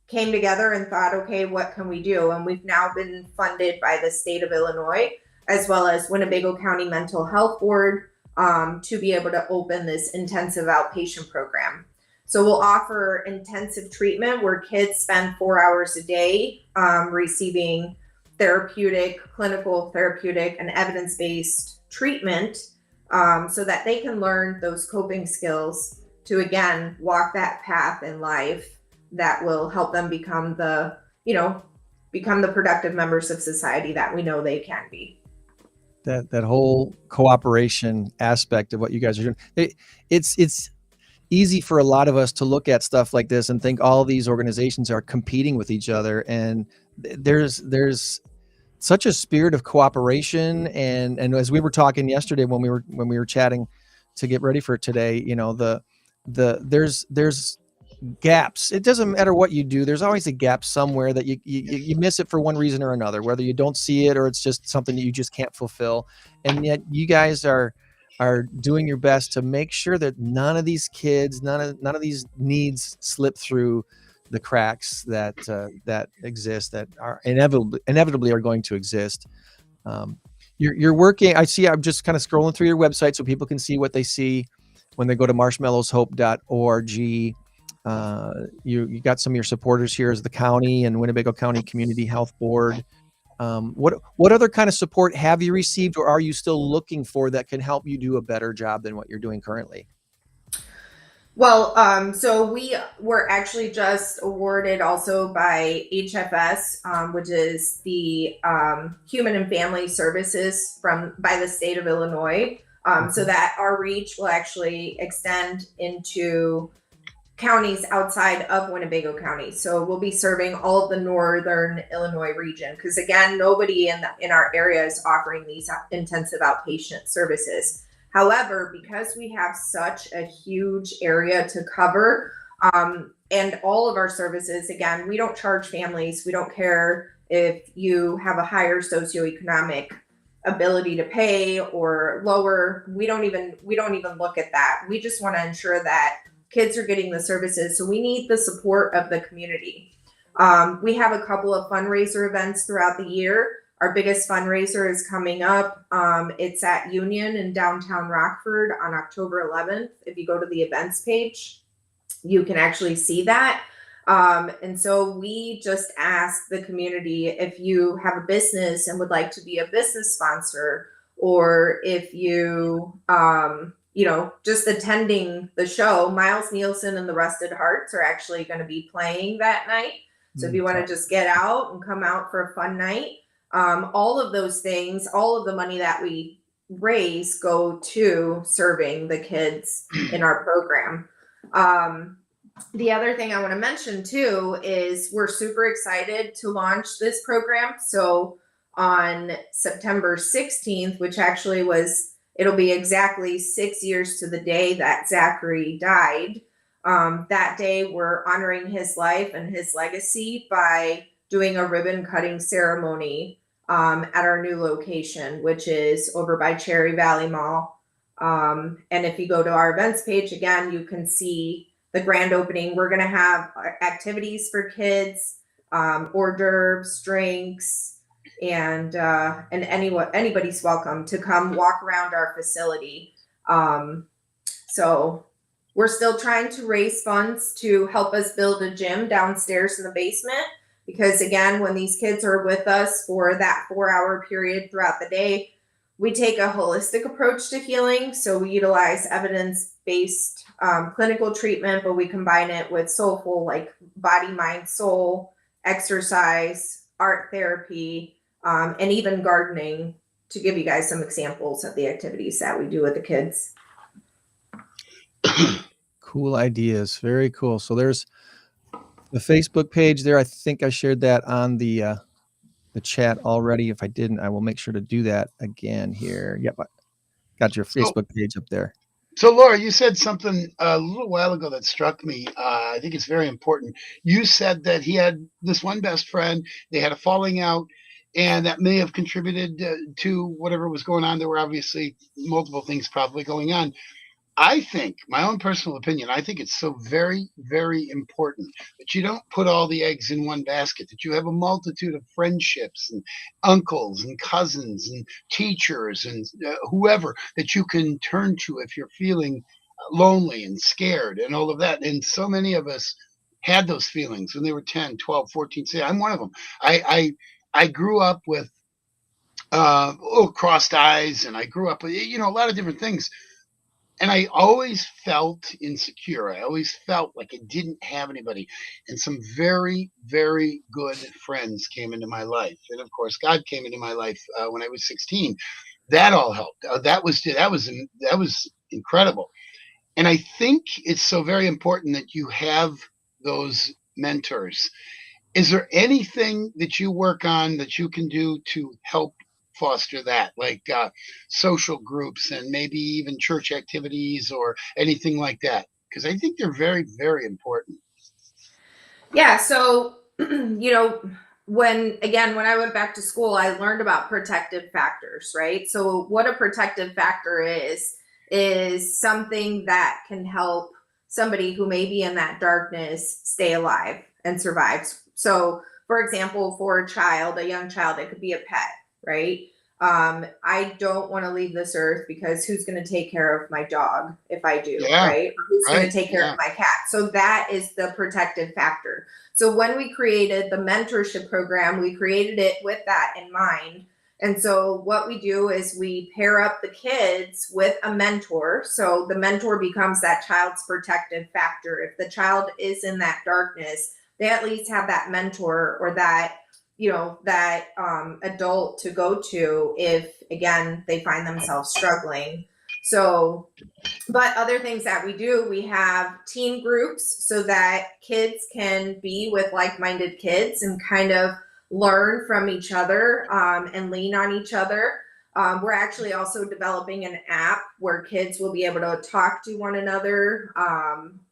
came together and thought, okay, what can we do? And we've now been funded by the state of Illinois, as well as Winnebago County Mental Health Board, to be able to open this intensive outpatient program. So we'll offer intensive treatment where kids spend 4 hours a day receiving clinical therapeutic, and evidence-based treatment, so that they can learn those coping skills to, again, walk that path in life that will help them become the productive members of society that we know they can be. That whole cooperation aspect of what you guys are doing, it's easy for a lot of us to look at stuff like this and think all these organizations are competing with each other, and there's such a spirit of cooperation, and as we were talking yesterday when we were chatting to get ready for today, there's gaps. It doesn't matter what you do, there's always a gap somewhere that you miss it for one reason or another, whether you don't see it or it's just something that you just can't fulfill. And yet you guys are doing your best to make sure that none of these kids, none of these needs slip through the cracks that exist, that are inevitably are going to exist. You're working, I'm just kind of scrolling through your website so people can see what they see when they go to marshmallowshope.org. You got some of your supporters here as the county and Winnebago County Community Health Board. What other kind of support have you received, or are you still looking for, that can help you do a better job than what you're doing currently? Well, so we were actually just awarded also by HFS, which is the Human and Family Services by the state of Illinois. So that our reach will actually extend into counties outside of Winnebago County. So we'll be serving all of the northern Illinois region because again, nobody in our area is offering these intensive outpatient services. However, because we have such a huge area to cover, and all of our services, again, we don't charge families. We don't care if you have a higher socioeconomic ability to pay or lower. We don't even look at that. We just want to ensure that kids are getting the services. So we need the support of the community. We have a couple of fundraiser events throughout the year. Our biggest fundraiser is coming up. It's at Union in downtown Rockford on October 11th. If you go to the events page, you can actually see that. And so we just ask the community, if you have a business and would like to be a business sponsor, or if you, just attending the show, Miles Nielsen and the Rusted Hearts are actually going to be playing that night. So if you want to just get out and come out for a fun night, all of those things, all of the money that we raise go to serving the kids in our program. The other thing I want to mention too is we're super excited to launch this program. So on September 16th, which actually it'll be exactly 6 years to the day that Zachary died. That day we're honoring his life and his legacy by doing a ribbon cutting ceremony at our new location, which is over by Cherry Valley Mall. And if you go to our events page again, you can see the grand opening. We're going to have activities for kids, hors d'oeuvres, drinks, and anybody's welcome to come walk around our facility. So we're still trying to raise funds to help us build a gym downstairs in the basement, because again, when these kids are with us for that 4-hour period throughout the day, we take a holistic approach to healing. So we utilize evidence-based clinical treatment, but we combine it with soulful, like body, mind, soul, exercise, art therapy, and even gardening, to give you guys some examples of the activities that we do with the kids. Cool ideas. Very cool. So there's the Facebook page there. I think I shared that on the chat already. If I didn't, I will make sure to do that again here. Yep. Got your Facebook page up there. So Laura, you said something a little while ago that struck me. I think it's very important. You said that he had this one best friend, they had a falling out, and that may have contributed to whatever was going on. There were obviously multiple things probably going on. I think, my own personal opinion, I think it's so very, very important that you don't put all the eggs in one basket, that you have a multitude of friendships and uncles and cousins and teachers and whoever that you can turn to if you're feeling lonely and scared and all of that. And so many of us had those feelings when they were 10, 12, 14. Say, I'm one of them. I grew up with crossed eyes, and I grew up with, a lot of different things. And I always felt insecure. I always felt like I didn't have anybody. And some very, very good friends came into my life. And of course, God came into my life when I was 16. That all helped. That was incredible. And I think it's so very important that you have those mentors. Is there anything that you work on that you can do to help foster that, like social groups and maybe even church activities or anything like that? Because I think they're very, very important. Yeah. So, when I went back to school, I learned about protective factors, right? So what a protective factor is something that can help somebody who may be in that darkness stay alive and survive. So for example, for a young child, it could be a pet, right? I don't want to leave this earth because who's going to take care of my dog if I do, right? Or who's going to take care of my cat? So that is the protective factor. So when we created the mentorship program, we created it with that in mind. And so what we do is we pair up the kids with a mentor. So the mentor becomes that child's protective factor. If the child is in that darkness, they at least have that mentor or that, that adult to go to if, again, they find themselves struggling. So, but other things that we do, we have teen groups so that kids can be with like-minded kids and kind of learn from each other and lean on each other. We're actually also developing an app where kids will be able to talk to one another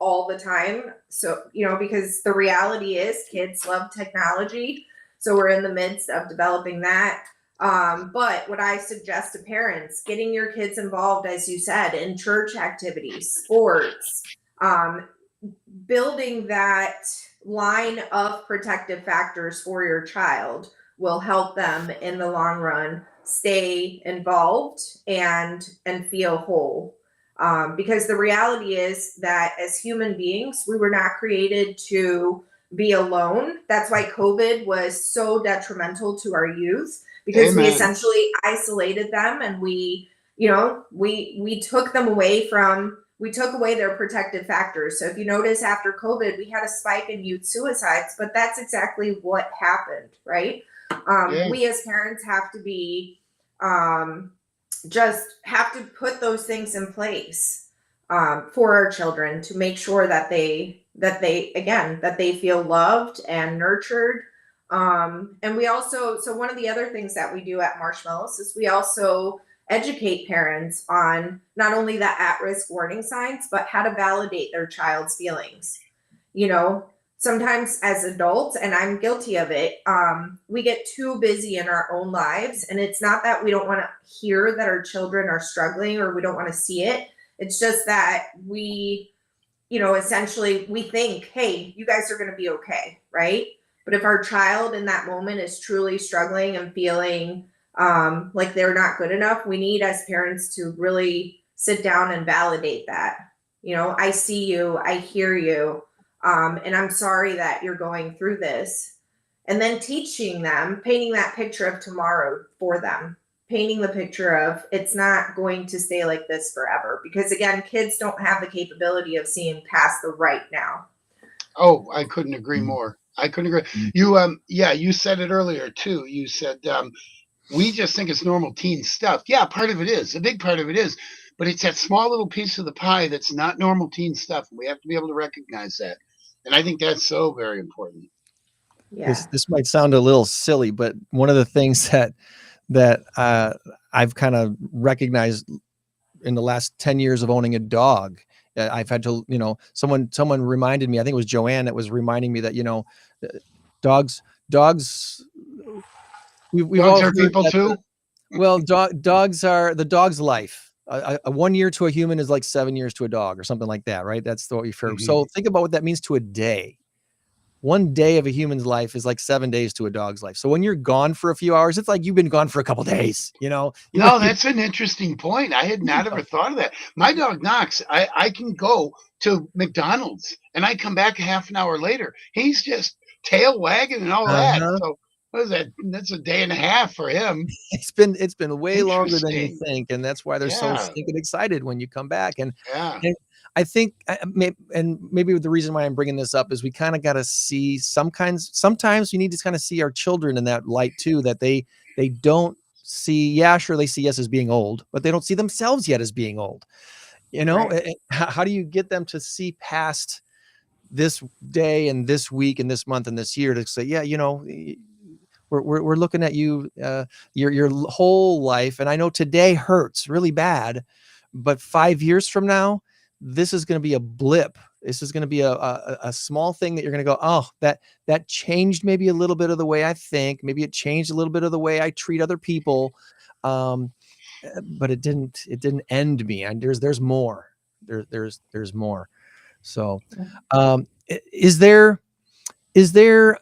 all the time. So, because the reality is kids love technology. So we're in the midst of developing that. But what I suggest to parents, getting your kids involved, as you said, in church activities, sports, building that line of protective factors for your child will help them in the long run stay involved and feel whole. Because the reality is that as human beings, we were not created to be alone. That's why COVID was so detrimental to our youth, because we essentially isolated them and we took them away we took away their protective factors. So if you notice after COVID, we had a spike in youth suicides, but that's exactly what happened, right? We as parents have to be, just have to put those things in place for our children to make sure that they feel loved and nurtured. And we also, so one of the other things that we do at Marshmallows is we also educate parents on not only the at-risk warning signs, but how to validate their child's feelings. Sometimes as adults, and I'm guilty of it, we get too busy in our own lives. And it's not that we don't want to hear that our children are struggling or we don't want to see it. It's just that we, essentially we think, hey, you guys are going to be okay, right? But if our child in that moment is truly struggling and feeling like they're not good enough, we need as parents to really sit down and validate that. I see you, I hear you, and I'm sorry that you're going through this. And then teaching them, painting that picture of tomorrow for them, painting the picture of it's not going to stay like this forever. Because again, kids don't have the capability of seeing past the right now. Oh, I couldn't agree more. I couldn't agree. You, you said it earlier too. You said, we just think it's normal teen stuff. Yeah, part of it is. A big part of it is. But it's that small little piece of the pie that's not normal teen stuff. And we have to be able to recognize that. And I think that's so very important. Yeah. This might sound a little silly, but one of the things that I've kind of recognized in the last 10 years of owning a dog, I've had to, someone reminded me, I think it was Joanne that was reminding me that, dogs, we've all are people too. Dogs are the dog's life. 1 year to a human is like 7 years to a dog or something like that, right? That's what we've heard. So think about what that means to a day. 1 day of a human's life is like 7 days to a dog's life. So when you're gone for a few hours, it's like you've been gone for a couple days, No, that's an interesting point. I had not ever thought of that. My dog Knox, I can go to McDonald's and I come back a half an hour later. He's just tail wagging and all that. So what is that? That's a day and a half for him. It's been way longer than you think, and that's why they're so stinking excited when you come back. And I think, and maybe the reason why I'm bringing this up is we kind of got to see sometimes we need to kind of see our children in that light too, that they don't see, yeah, sure, they see us as being old, but they don't see themselves yet as being old. Right. How do you get them to see past this day and this week and this month and this year to say, yeah, we're looking at you, your whole life. And I know today hurts really bad, but 5 years from now, this is going to be a blip. This is going to be a small thing that you're going to go, oh, that changed maybe a little bit of the way I think. Maybe it changed a little bit of the way I treat other people. But it didn't end me. And there's more. There's more. So, is there,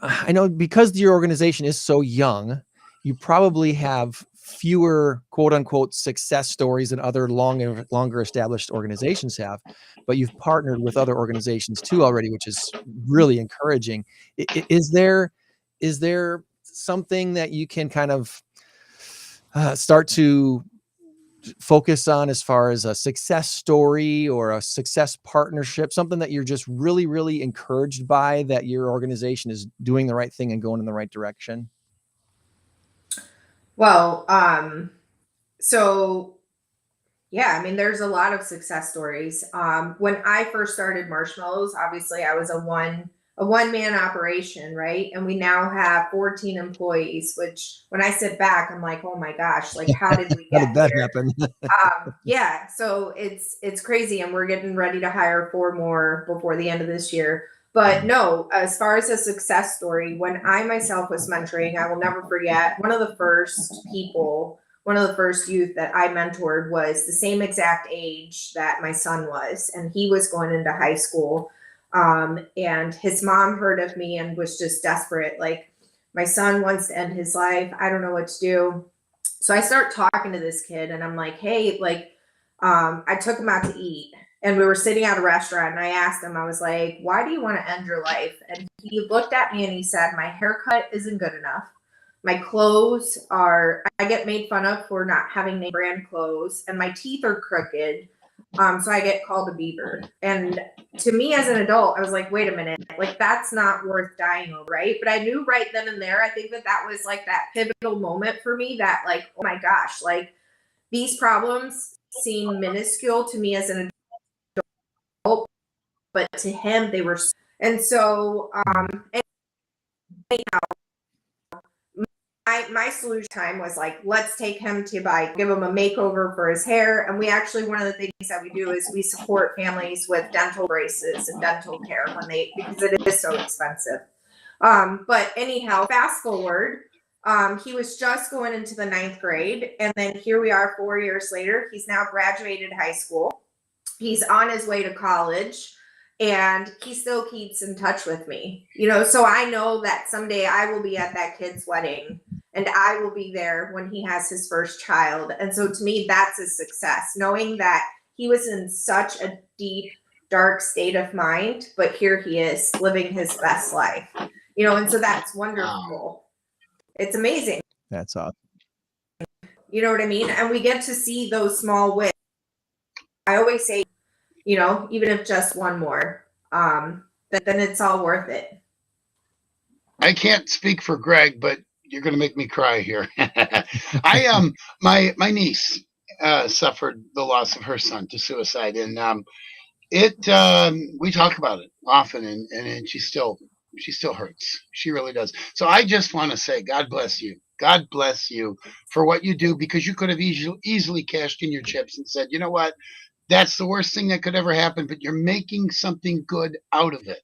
I know because your organization is so young, you probably have fewer quote unquote success stories than other longer established organizations have, but you've partnered with other organizations too already, which is really encouraging. Is there something that you can kind of start to focus on as far as a success story or a success partnership, something that you're just really, really encouraged by, that your organization is doing the right thing and going in the right direction? Well, so yeah, I mean, there's a lot of success stories. When I first started Marshmallows, obviously I was a one man operation, right? And we now have 14 employees, which when I sit back, I'm like, oh my gosh, like how did we How get did that here? happen? Yeah, so it's crazy, and we're getting ready to hire 4 more before the end of this year. But no, as far as a success story, when I myself was mentoring, I will never forget one of the first people, one of the first youth that I mentored was the same exact age that my son was, and he was going into high school. And his mom heard of me and was just desperate. Like, my son wants to end his life. I don't know what to do. So I start talking to this kid and I'm like, hey, like, I took him out to eat and we were sitting at a restaurant and I asked him, I was like, why do you want to end your life? And he looked at me and he said, my haircut isn't good enough. My clothes are, I get made fun of for not having name brand clothes, and my teeth are crooked. So I get called a beaver. And to me as an adult, I was like, wait a minute, like that's not worth dying over, right? But I knew right then and there, I think that was like that pivotal moment for me that like, oh my gosh, like these problems seem minuscule to me as an adult, but to him they were. And so, my solution time was like, let's take him to give him a makeover for his hair. And we actually, one of the things that we do is we support families with dental braces and dental care because it is so expensive. But anyhow, fast forward, he was just going into the 9th grade. And then here we are 4 years later. He's now graduated high school. He's on his way to college. And he still keeps in touch with me, so I know that someday I will be at that kid's wedding and I will be there when he has his first child. And so to me, that's a success, knowing that he was in such a deep, dark state of mind, but here he is living his best life, and so that's wonderful. It's amazing. That's awesome. You know what I mean? And we get to see those small wins. I always say, even if just one more, then it's all worth it. I can't speak for Greg, but you're going to make me cry here. My niece suffered the loss of her son to suicide, and we talk about it often, and she still hurts. She really does. So I just want to say, God bless you. God bless you for what you do, because you could have easily cashed in your chips and said, you know what? That's the worst thing that could ever happen, but you're making something good out of it.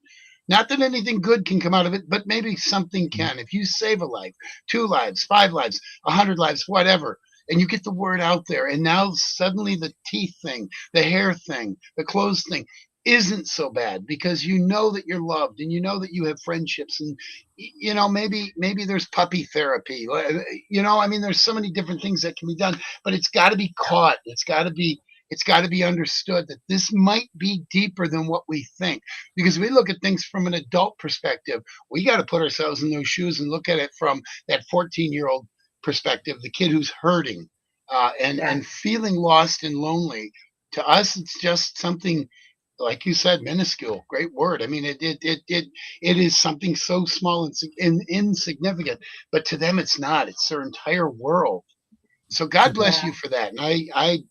Not that anything good can come out of it, but maybe something can. If you save a life, 2 lives, 5 lives, 100 lives, whatever, and you get the word out there, and now suddenly the teeth thing, the hair thing, the clothes thing isn't so bad, because you know that you're loved and you know that you have friendships, and maybe there's puppy therapy. There's so many different things that can be done, but it's got to be caught. It's got to be understood that this might be deeper than what we think, because we look at things from an adult perspective. We got to put ourselves in those shoes and look at it from that 14-year-old perspective, the kid who's hurting and feeling lost and lonely. To us, it's just something, like you said, minuscule. Great word. I mean, it is something so small and insignificant, but to them, it's not. It's their entire world. So God bless you for that. And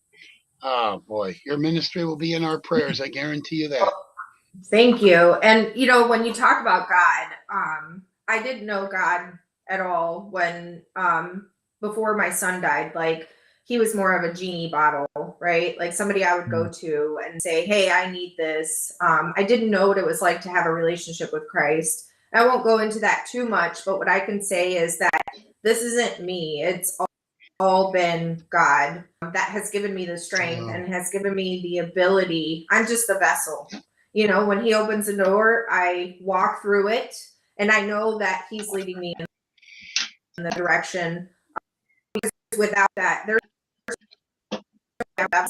oh boy, your ministry will be in our prayers. I guarantee you that. Thank you. And when you talk about God, I didn't know God at all when before my son died. Like, he was more of a genie bottle, right? Like somebody I would go to and say, hey, I need this. I didn't know what it was like to have a relationship with Christ. I won't go into that too much, but what I can say is that this isn't me. It's all been God that has given me the strength and has given me the ability. I'm just a vessel. When he opens a door, I walk through it, and I know that he's leading me in the direction. Because without that,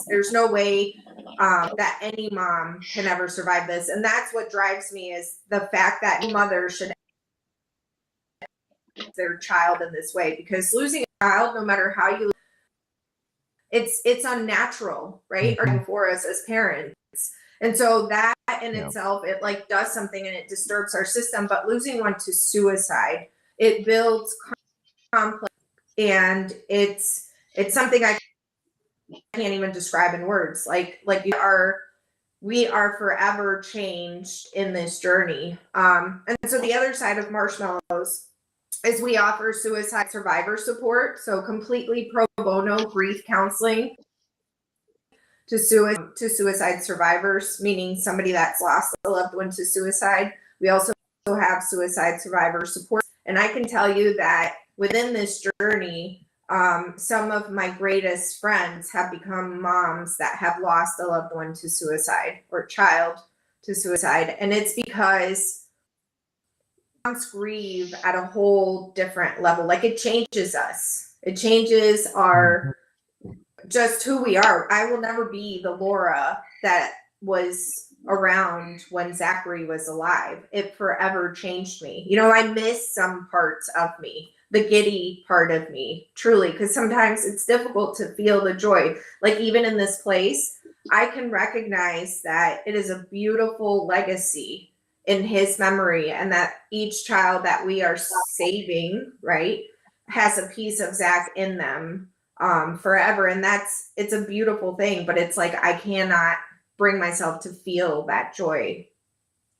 there's no way that any mom can ever survive this. And that's what drives me, is the fact that no mother should their child in this way, because losing a child, no matter how you it's unnatural, right? Or before us as parents. And so that in itself, it like does something and it disturbs our system. But losing one to suicide, it builds complex, and it's something I can't even describe in words. Like we are forever changed in this journey. And so the other side of Marshmallows is we offer suicide survivor support, so completely pro bono grief counseling to suicide survivors, meaning somebody that's lost a loved one to suicide. We also have suicide survivor support. And I can tell you that within this journey, some of my greatest friends have become moms that have lost a loved one to suicide or child to suicide. And it's because moms grieve at a whole different level. Like it changes us. It changes our just who we are. I will never be the Laura that was around when Zachary was alive. It forever changed me. You know, I miss some parts of me, the giddy part of me, truly, because sometimes it's difficult to feel the joy. Like even in this place, I can recognize that it is a beautiful legacy in his memory, and that each child that we are saving, right, has a piece of Zach in them forever. And it's a beautiful thing, but it's like I cannot bring myself to feel that joy,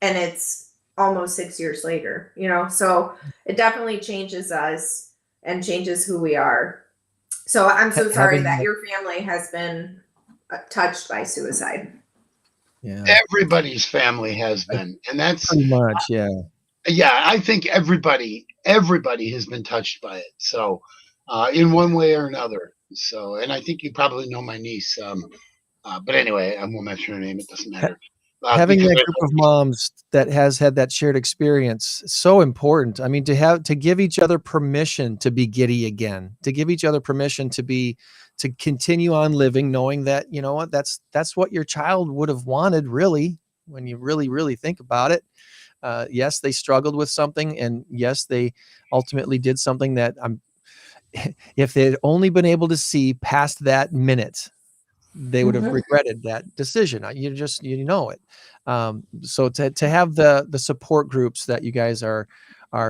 and it's almost 6 years later, you know. So it definitely changes us and changes who we are. So I'm so sorry that your family has been touched by suicide. Yeah, Everybody's family has been, and that's pretty much. Yeah, I think everybody has been touched by it. So, in one way or another. So, and I think you probably know my niece. But anyway, I won't mention her name. It doesn't matter. Having that group of moms that has had that shared experience is so important. I mean, to give each other permission to be giddy again, to give each other permission to continue on living, knowing that, you know what, that's what your child would have wanted, really, when you really, really think about it. Yes, they struggled with something, and yes, they ultimately did something that if they'd only been able to see past that minute, they would have regretted that decision. You know it. So to have the support groups that you guys are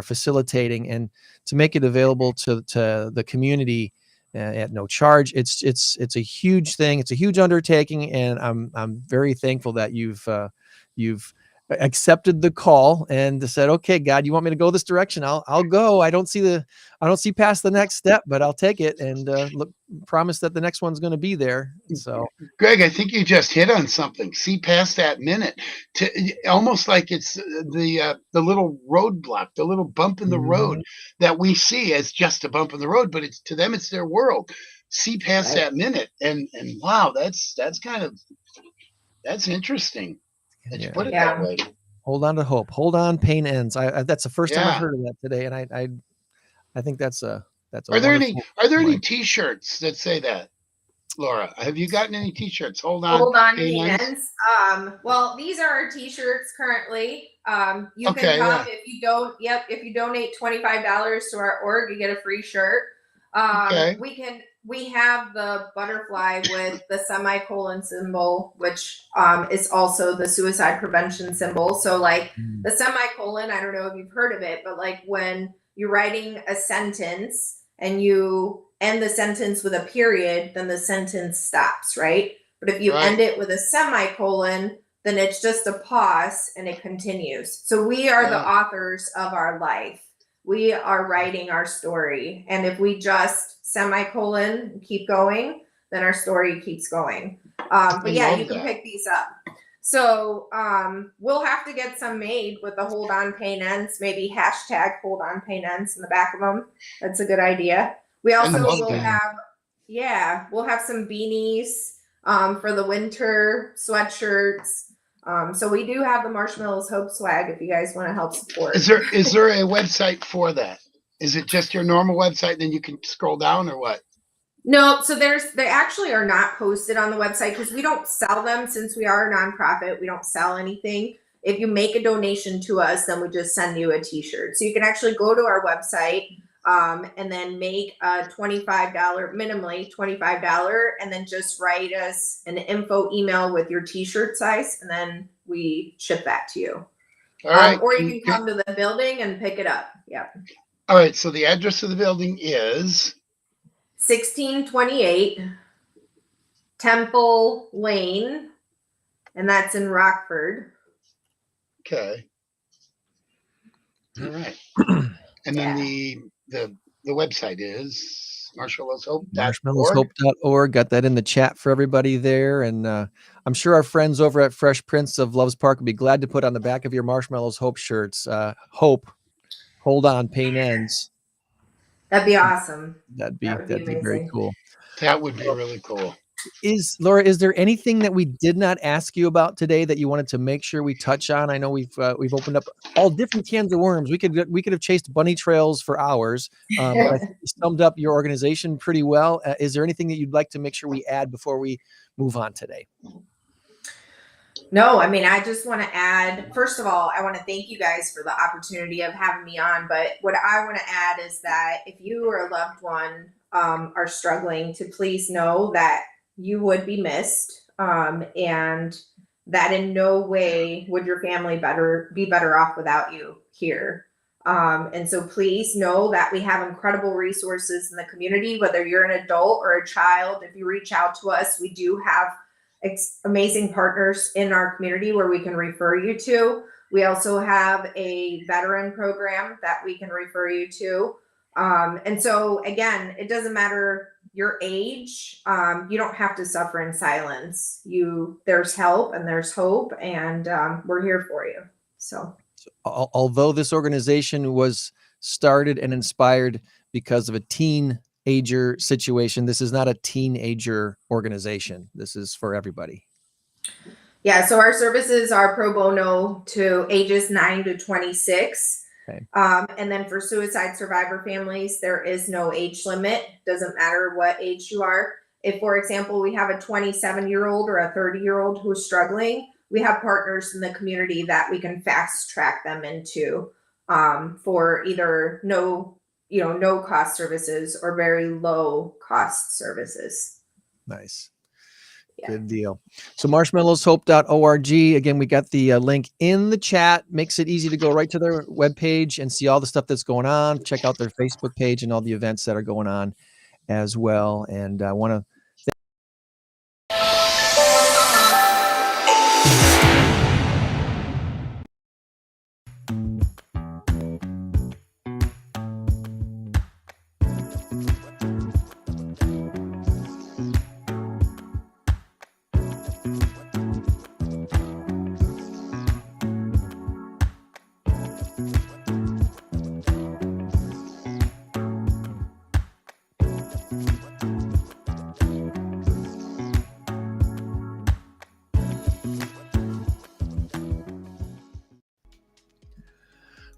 facilitating, and to make it available to the community at no charge, it's a huge thing. It's a huge undertaking, and I'm very thankful that you've accepted the call and said, okay, God, you want me to go this direction? I'll go. I don't see past the next step, but I'll take it, and promise that the next one's going to be there. So, Greg, I think you just hit on something. See past that minute, to almost like it's the little roadblock, the little bump in the road that we see as just a bump in the road, but it's to them, it's their world. See past that minute, and wow, that's interesting that you put it that way. Hold on to hope. Hold on, pain ends. That's the first time I've heard of that today, and I think that's a Are there any T-shirts that say that, Laura? Have you gotten any T-shirts? Hold on, pain ends. Well, these are our T-shirts currently. You can come if you don't. Yep, if you donate $25 to our org, you get a free shirt. We have the butterfly with the semicolon symbol, which is also the suicide prevention symbol. So like the semicolon, I don't know if you've heard of it, but like when you're writing a sentence and you end the sentence with a period, then the sentence stops, right? But if you end it with a semicolon, then it's just a pause and it continues. So we are the authors of our life. We are writing our story. And if we just semicolon keep going, then our story keeps going. But yeah, you can pick these up. So we'll have to get some made with the hold on pain ends, maybe hashtag hold on pain ends in the back of them. That's a good idea. We also will have, we'll have some beanies for the winter, sweatshirts. So we do have the Marshmallows Hope swag if you guys want to help support. Is there a website for that? Is it just your normal website, then you can scroll down, or what? No, so they actually are not posted on the website because we don't sell them. Since we are a nonprofit, we don't sell anything. If you make a donation to us, then we just send you a T-shirt. So you can actually go to our website. and then make a $25, minimally $25, and then just write us an info email with your t-shirt size, and then we ship that to you. All right. Or you can come to the building and pick it up. Yeah. All right. So the address of the building is 1628 Temple Lane, and that's in Rockford. okay. All right. And then the website is marshmallowshope.org. Marshmallowshope.org. Got that in the chat for everybody there. And I'm sure our friends over at Fresh Prince of Loves Park would be glad to put on the back of your Marshmallows Hope shirts. Hope, hold on, pain ends. That'd be awesome. That'd be very cool. That would be really cool. Laura, is there anything that we did not ask you about today that you wanted to make sure we touch on? I know we've opened up all different cans of worms. We could have chased bunny trails for hours, but I think you summed up your organization pretty well. Is there anything that you'd like to make sure we add before we move on today? No, I mean, I just want to add, first of all, I want to thank you guys for the opportunity of having me on. But what I want to add is that if you or a loved one are struggling, to please know that you would be missed, and that in no way would your family be better off without you here. And so please know that we have incredible resources in the community, whether you're an adult or a child. If you reach out to us, we do have amazing partners in our community where we can refer you to. We also have a veteran program that we can refer you to. And so again, it doesn't matter your age. You don't have to suffer in silence. There's help and there's hope, and we're here for you. So although this organization was started and inspired because of a teenager situation, this is not a teenager organization. This is for everybody. Yeah, so our services are pro bono to ages 9 to 26. Okay. And then for suicide survivor families, there is no age limit. Doesn't matter what age you are. If, for example, we have a 27-year-old or a 30-year-old who's struggling, we have partners in the community that we can fast track them into for either no cost services or very low cost services. Nice. Yeah. Good deal. So marshmallowshope.org. Again, we got the link in the chat. Makes it easy to go right to their webpage and see all the stuff that's going on. Check out their Facebook page and all the events that are going on as well. And I want to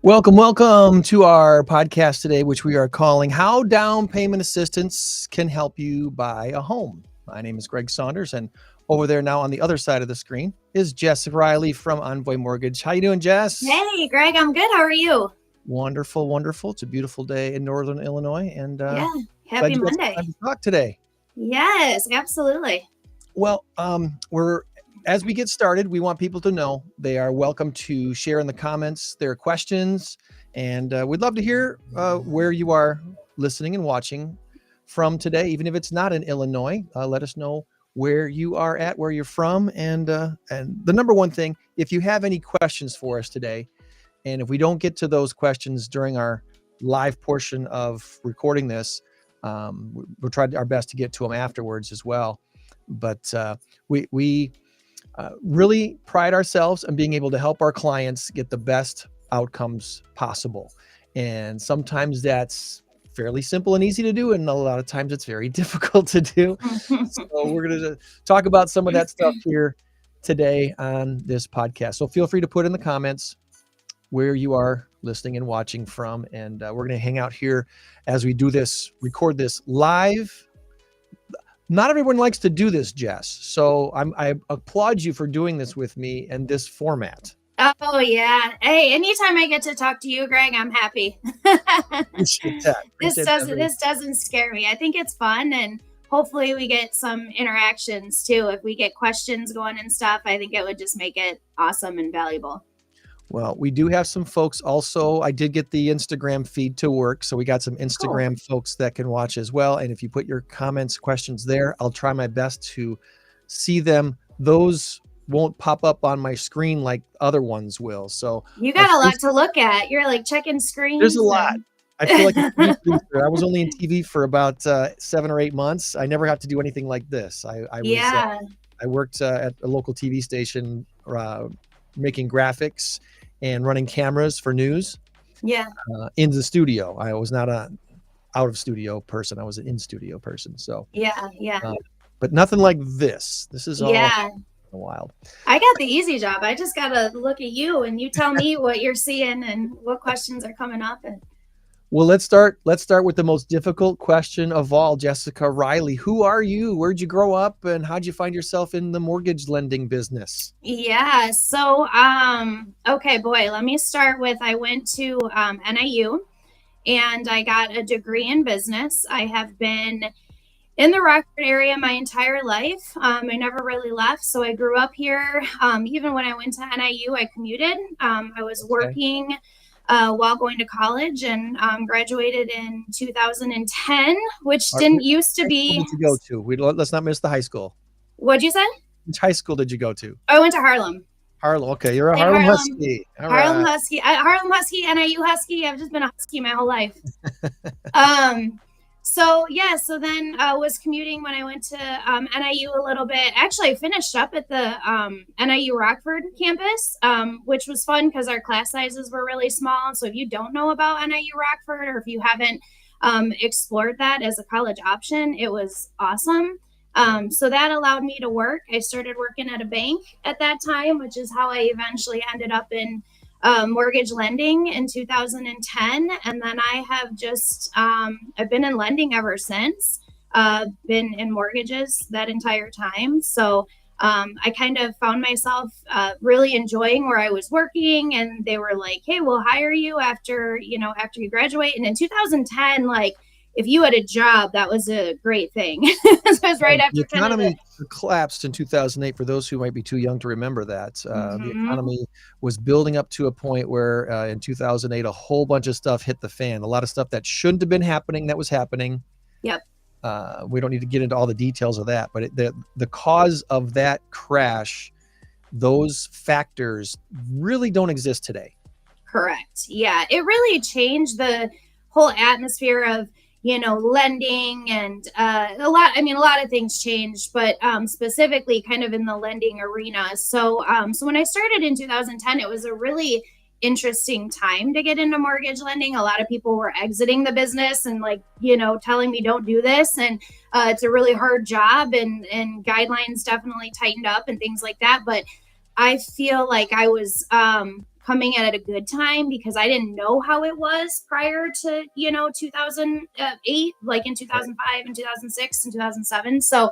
Welcome to our podcast today, which we are calling How Down Payment Assistance Can Help You Buy a Home. My name is Greg Saunders, and over there now on the other side of the screen is Jess Riley from Envoy Mortgage. How you doing, Jess? Hey, Greg, I'm good. How are you? Wonderful, wonderful. It's a beautiful day in Northern Illinois, and happy Monday. Time to talk today. Yes, absolutely. Well, as we get started, we want people to know they are welcome to share in the comments their questions, and we'd love to hear where you are listening and watching from today, even if it's not in Illinois. Let us know where you are at, where you're from, and the number one thing, if you have any questions for us today, and if we don't get to those questions during our live portion of recording this, we'll try our best to get to them afterwards as well. But we really pride ourselves on being able to help our clients get the best outcomes possible. And sometimes that's fairly simple and easy to do, and a lot of times it's very difficult to do. So we're going to talk about some of that stuff here today on this podcast. So feel free to put in the comments where you are listening and watching from, and we're going to hang out here as we do this, record this live. Not everyone likes to do this, Jess. So I applaud you for doing this with me in this format. Oh yeah. Hey, anytime I get to talk to you, Greg, I'm happy. Appreciate that. This doesn't scare me. I think it's fun, and hopefully we get some interactions too. If we get questions going and stuff, I think it would just make it awesome and valuable. Well, we do have some folks also. I did get the Instagram feed to work, so we got some Instagram folks that can watch as well. And if you put your comments, questions there, I'll try my best to see them. Those won't pop up on my screen like other ones will. So you got a lot to look at. You're like checking screens. There's a lot. I feel like a TV producer. I was only in TV for about 7 or 8 months. I never had to do anything like this. I worked at a local TV station making graphics and running cameras for news. Yeah. In the studio. I was not a out of studio person. I was an in studio person. So yeah. But nothing like this. This is all wild. I got the easy job. I just gotta look at you and you tell me what you're seeing and what questions are coming up. And well, let's start with the most difficult question of all, Jessica Riley. Who are you? Where'd you grow up, and how'd you find yourself in the mortgage lending business? Yeah, so okay, boy, let me start with I went to NIU and I got a degree in business. I have been in the Rockford area my entire life. I never really left, so I grew up here. Even when I went to NIU, I commuted. I was working while going to college, and graduated in 2010, which didn't used to be. What did you go to? Let's not miss the high school. What'd you say? Which high school did you go to? I went to Harlem. Harlem. Okay, you're a Harlem Husky. All Harlem right. Husky. Harlem Husky, NIU Husky. I've just been a Husky my whole life. So then I was commuting when I went to NIU a little bit. Actually, I finished up at the NIU Rockford campus, which was fun because our class sizes were really small. So if you don't know about NIU Rockford, or if you haven't explored that as a college option, it was awesome. So that allowed me to work. I started working at a bank at that time, which is how I eventually ended up in mortgage lending in 2010. And then I have just, I've been in lending ever since, been in mortgages that entire time. So I kind of found myself really enjoying where I was working, and they were like, hey, we'll hire you after you graduate. And in 2010, like, if you had a job, that was a great thing. So it was right after the economy collapsed in 2008. For those who might be too young to remember that, the economy was building up to a point where in 2008, a whole bunch of stuff hit the fan. A lot of stuff that shouldn't have been happening that was happening. Yep. We don't need to get into all the details of that, but the cause of that crash, those factors really don't exist today. Correct. Yeah, it really changed the whole atmosphere of lending, and a lot of things changed, but specifically kind of in the lending arena. So when I started in 2010, it was a really interesting time to get into mortgage lending. A lot of people were exiting the business and telling me don't do this, and it's a really hard job, and guidelines definitely tightened up and things like that. But I feel like I was coming at it a good time because I didn't know how it was prior to 2008, like in 2005 and 2006 and 2007. So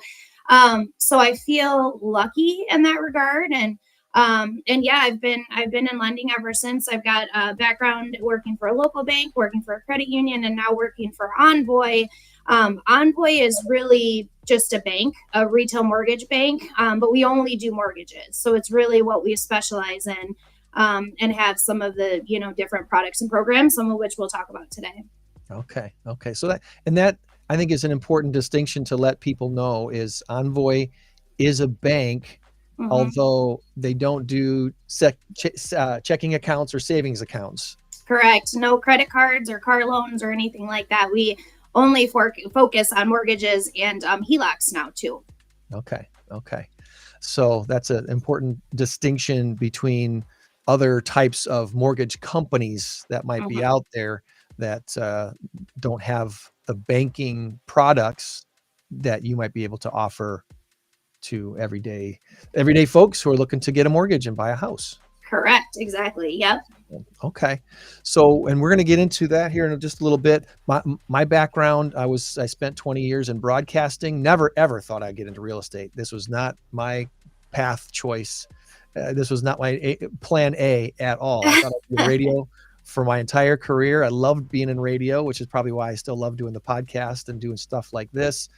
I feel lucky in that regard, and yeah, I've been in lending ever since. I've got a background working for a local bank, working for a credit union, and now working for Envoy. Envoy is really just a bank, a retail mortgage bank, but we only do mortgages. So it's really what we specialize in. And have some of the, different products and programs, some of which we'll talk about today. Okay. So that I think is an important distinction to let people know is Envoy is a bank, although they don't do checking accounts or savings accounts. Correct. No credit cards or car loans or anything like that. We only focus on mortgages and HELOCs now too. Okay. So that's an important distinction between other types of mortgage companies that might be out there that don't have the banking products that you might be able to offer to everyday folks who are looking to get a mortgage and buy a house. Correct. Exactly. Yep. Okay. So, and we're going to get into that here in just a little bit. My background, I spent 20 years in broadcasting. Never, ever thought I'd get into real estate. This was not my path choice. This was not my plan A at all. I thought I'd be in radio for my entire career. I loved being in radio, which is probably why I still love doing the podcast and doing stuff like this.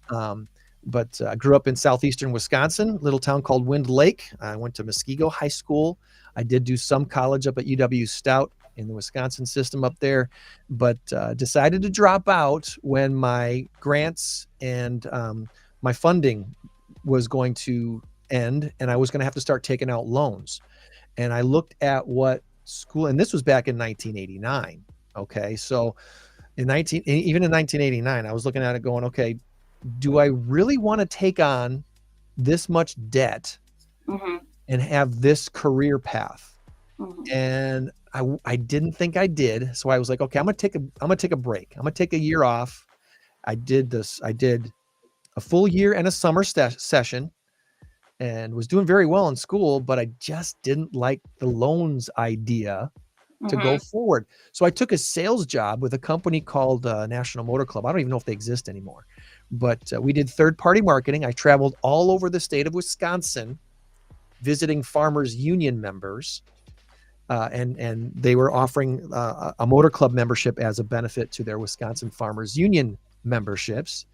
But I grew up in southeastern Wisconsin, little town called Wind Lake. I went to Muskego High School. I did do some college up at UW Stout in the Wisconsin system up there, but decided to drop out when my grants and my funding was going to end, and I was going to have to start taking out loans. And I looked at what school, and this was back in 1989. Okay, so even in 1989, I was looking at it going, okay, do I really want to take on this much debt and have this career path? And I didn't think I did. So I was like, okay, I'm gonna take a break. I'm gonna take a year off. I did a full year and a summer session and was doing very well in school, but I just didn't like the loans idea to go forward. So I took a sales job with a company called National Motor Club. I don't even know if they exist anymore, but we did third-party marketing. I traveled all over the state of Wisconsin visiting farmers union members, and they were offering a motor club membership as a benefit to their Wisconsin Farmers Union memberships.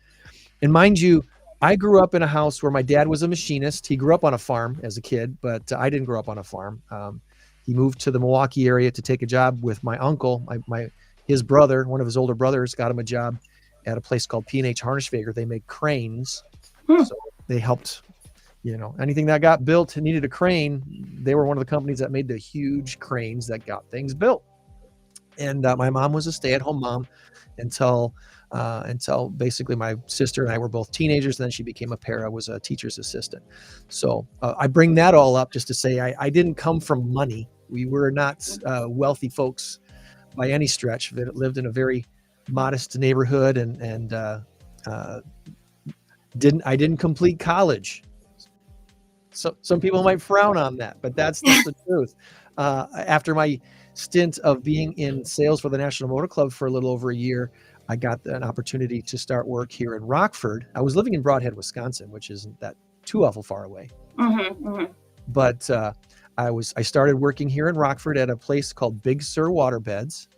And mind you, I grew up in a house where my dad was a machinist. He grew up on a farm as a kid, but I didn't grow up on a farm. He moved to the Milwaukee area to take a job with my uncle. His brother, one of his older brothers, got him a job at a place called P&H Harnesswager. They make cranes. So they helped, anything that got built and needed a crane. They were one of the companies that made the huge cranes that got things built. And my mom was a stay-at-home mom until basically my sister and I were both teenagers. Then she became a para, was a teacher's assistant. So I bring that all up just to say I didn't come from money. We were not wealthy folks by any stretch. That lived in a very modest neighborhood and didn't complete college. So some people might frown on that, but that's the truth. After my stint of being in sales for the National Motor Club for a little over a year, I got an opportunity to start work here in Rockford. I was living in Broadhead, Wisconsin, which isn't that too awful far away. But I started working here in Rockford at a place called Big Sur Waterbeds,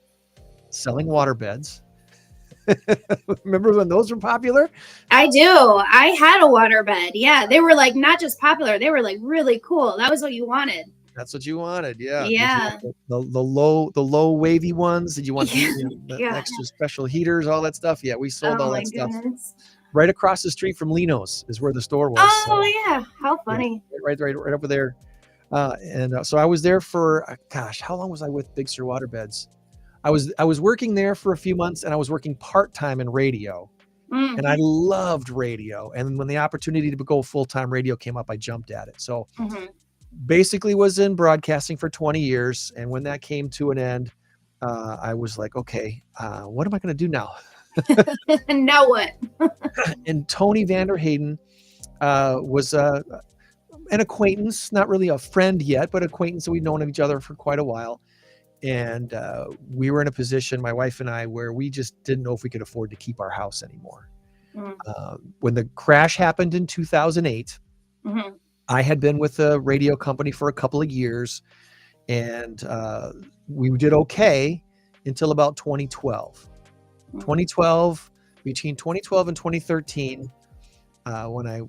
selling waterbeds. Remember when those were popular? I do. I had a waterbed. Yeah, they were like not just popular; they were like really cool. That was what you wanted. That's what you wanted, yeah. Yeah. The low wavy ones. Did you want the extra special heaters, all that stuff? Yeah, we sold all that stuff. Right across the street from Lino's is where the store was. Oh yeah, how funny! Right over there. So I was there for how long was I with Big Sur Waterbeds? I was working there for a few months, and I was working part-time in radio. And I loved radio. And when the opportunity to go full-time radio came up, I jumped at it. So basically was in broadcasting for 20 years. And when that came to an end, I was like, okay, what am I going to do now? Now what? And Tony Vanderhayden was an acquaintance, not really a friend yet, but acquaintance. So we'd known of each other for quite a while. And we were in a position, my wife and I, where we just didn't know if we could afford to keep our house anymore. When the crash happened in 2008, I had been with a radio company for a couple of years, and we did okay until about 2012. Between 2012 and 2013, when I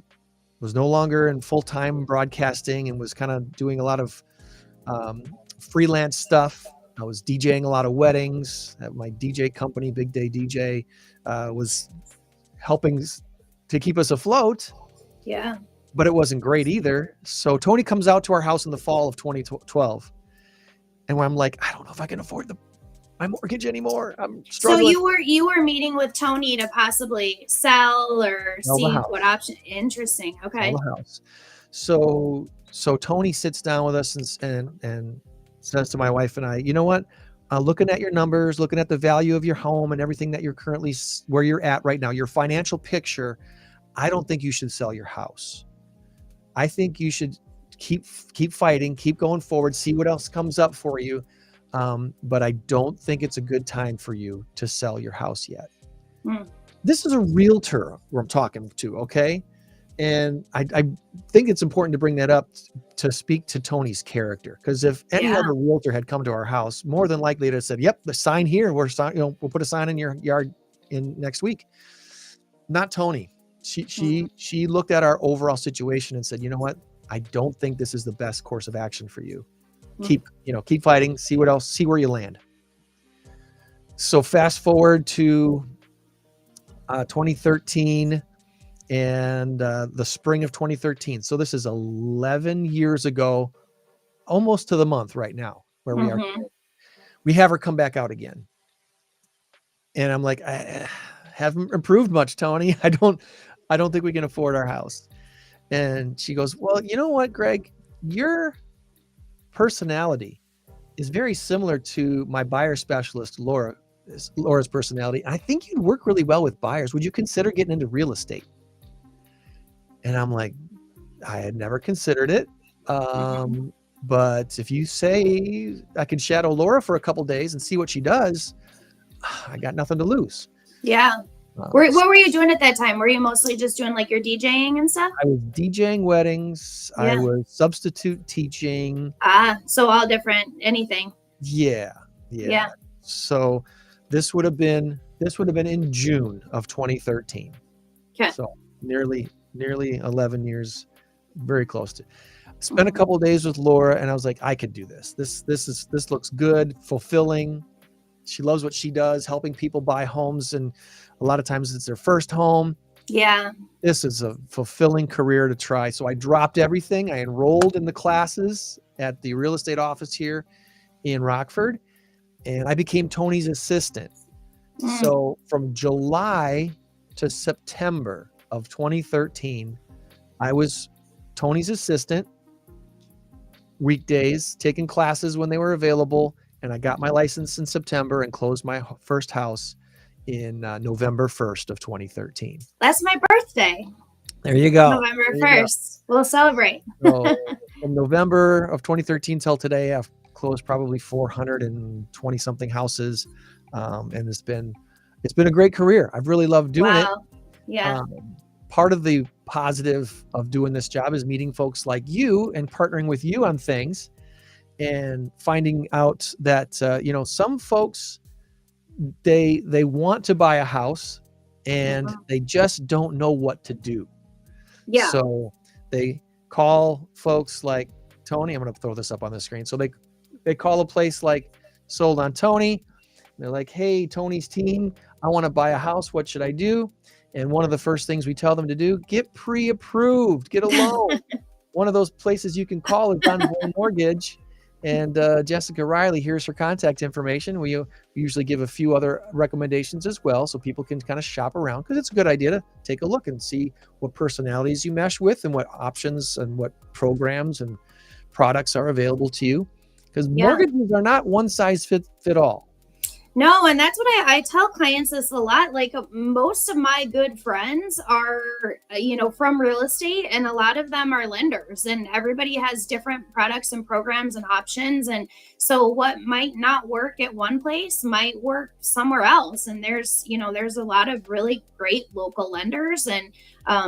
was no longer in full-time broadcasting and was kind of doing a lot of freelance stuff. I was DJing a lot of weddings at my DJ company, Big Day DJ, was helping to keep us afloat. Yeah. But it wasn't great either. So Tony comes out to our house in the fall of 2012. And when I'm like, I don't know if I can afford my mortgage anymore. I'm struggling. So you were meeting with Tony to possibly sell or see what option. Interesting. Okay. Sell the house. So Tony sits down with us and says to my wife and I, you know what? Looking at your numbers, looking at the value of your home and everything that you're currently where you're at right now, your financial picture, I don't think you should sell your house. I think you should keep fighting, keep going forward, see what else comes up for you. But I don't think it's a good time for you to sell your house yet. This is a realtor who I'm talking to, okay? And I think it's important to bring that up to speak to Tony's character, because if any other realtor had come to our house, more than likely they'd have said, "Yep, the sign here. We'll put a sign in your yard in next week." Not Tony. She looked at our overall situation and said, "You know what? I don't think this is the best course of action for you. Keep fighting. See where you land." So fast forward to 2013. And the spring of 2013. So this is 11 years ago, almost to the month right now where we are today. We have her come back out again. And I'm like, I haven't improved much, Tony. I don't think we can afford our house. And she goes, "Well, you know what, Greg, your personality is very similar to my buyer specialist, Laura's personality. I think you'd work really well with buyers. Would you consider getting into real estate?" And I'm like, I had never considered it. But if you say I can shadow Laura for a couple days and see what she does, I got nothing to lose. Yeah. What were you doing at that time? Were you mostly just doing like your DJing and stuff? I was DJing weddings. I was substitute teaching. So all different, anything. Yeah. So this would have been in June of 2013. Okay. So nearly 11 years, very close to. Spent a couple of days with Laura, and I was like, I could do this. This looks good, fulfilling. She loves what she does, helping people buy homes, and a lot of times it's their first home. Yeah. This is a fulfilling career to try. So I dropped everything. I enrolled in the classes at the real estate office here in Rockford, and I became Tony's assistant. So from July to September of 2013, I was Tony's assistant, weekdays, taking classes when they were available, and I got my license in September and closed my first house in November 1st of 2013. That's my birthday. There you go. November 1st. We'll celebrate. So from November of 2013 till today, I've closed probably 420 something houses, and it's been a great career. I've really loved doing it. Yeah. Part of the positive of doing this job is meeting folks like you and partnering with you on things, and finding out that some folks they want to buy a house and they just don't know what to do. Yeah. So they call folks like Tony. I'm going to throw this up on the screen. So they call a place like Sold on Tony. They're like, "Hey, Tony's team, I want to buy a house. What should I do?" And one of the first things we tell them to do, get pre-approved, get a loan. One of those places you can call is on Mortgage. And Jessica Riley, here's her contact information. We usually give a few other recommendations as well, so people can kind of shop around, because it's a good idea to take a look and see what personalities you mesh with and what options and what programs and products are available to you. Because mortgages are not one size fit all. No, and that's what I tell clients this a lot. Like, most of my good friends are, from real estate, and a lot of them are lenders, and everybody has different products and programs and options. And so what might not work at one place might work somewhere else. And there's a lot of really great local lenders. And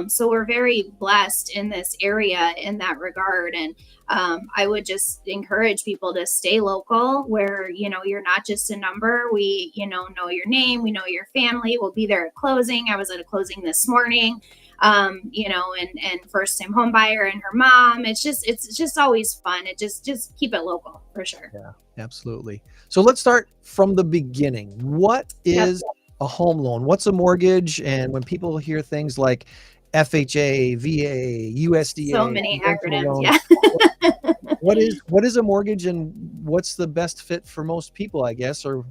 so we're very blessed in this area in that regard. And I would just encourage people to stay local, where, you're not just a number. We, know your name, we know your family. We'll be there at closing. I was at a closing this morning, and first time home buyer and her mom. It's just always fun. It just keep it local for sure. Yeah, absolutely. So let's start from the beginning. What is a home loan? What's a mortgage? And when people hear things like FHA, VA, USDA, so many acronyms. Loan, what is a mortgage, and what's the best fit for most people, I guess? Or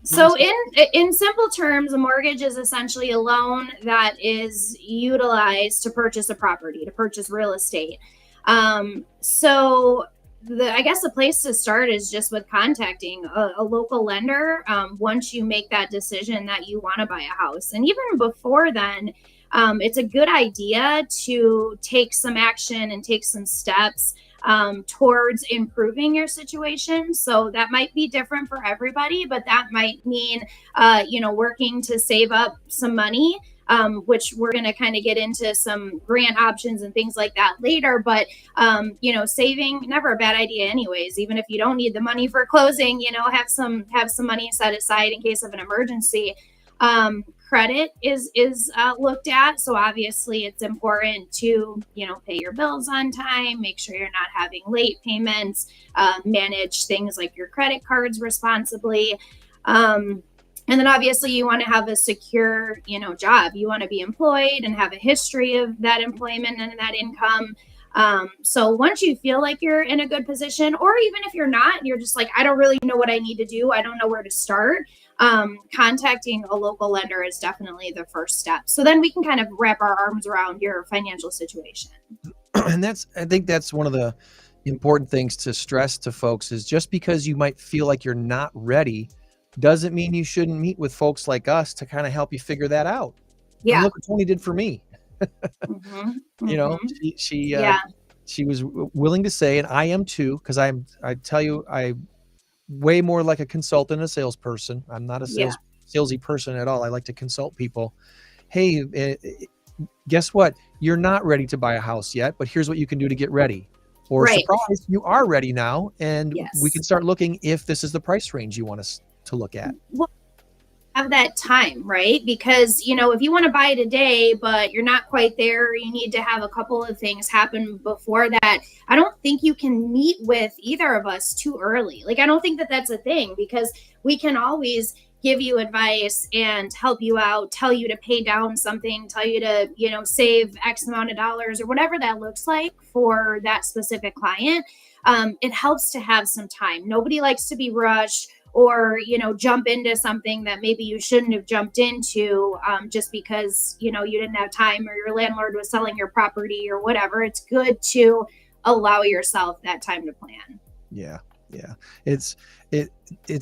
so in simple terms, a mortgage is essentially a loan that is utilized to purchase a property, to purchase real estate. So I guess the place to start is just with contacting a local lender once you make that decision that you want to buy a house. And even before then, it's a good idea to take some action and take some steps towards improving your situation. So that might be different for everybody, but that might mean, working to save up some money which we're going to kind of get into some grant options and things like that later. But, saving, never a bad idea anyways. Even if you don't need the money for closing, have some money set aside in case of an emergency. Credit is looked at. So obviously it's important to, pay your bills on time, make sure you're not having late payments, manage things like your credit cards responsibly. And then obviously you want to have a secure, job. You want to be employed and have a history of that employment and that income. So once you feel like you're in a good position, or even if you're not, and you're just like, I don't really know what I need to do, I don't know where to start, contacting a local lender is definitely the first step. So then we can kind of wrap our arms around your financial situation. And I think that's one of the important things to stress to folks is just because you might feel like you're not ready doesn't mean you shouldn't meet with folks like us to kind of help you figure that out. Yeah. And look what Tony did for me. She was willing to say, and I am too, because I tell you, I way more like a consultant, a salesperson. I'm not a salesy person at all. I like to consult people. Hey, guess what? You're not ready to buy a house yet, but here's what you can do to get ready. Or surprise, you are ready now, and we can start looking if this is the price range you want us to look at. Well, have that time, right? Because, if you want to buy today, but you're not quite there, you need to have a couple of things happen before that. I don't think you can meet with either of us too early. Like, I don't think that that's a thing, because we can always give you advice and help you out, tell you to pay down something, tell you to, save X amount of dollars or whatever that looks like for that specific client. It helps to have some time. Nobody likes to be rushed or, jump into something that maybe you shouldn't have jumped into just because, you didn't have time or your landlord was selling your property or whatever. It's good to allow yourself that time to plan. Yeah. It's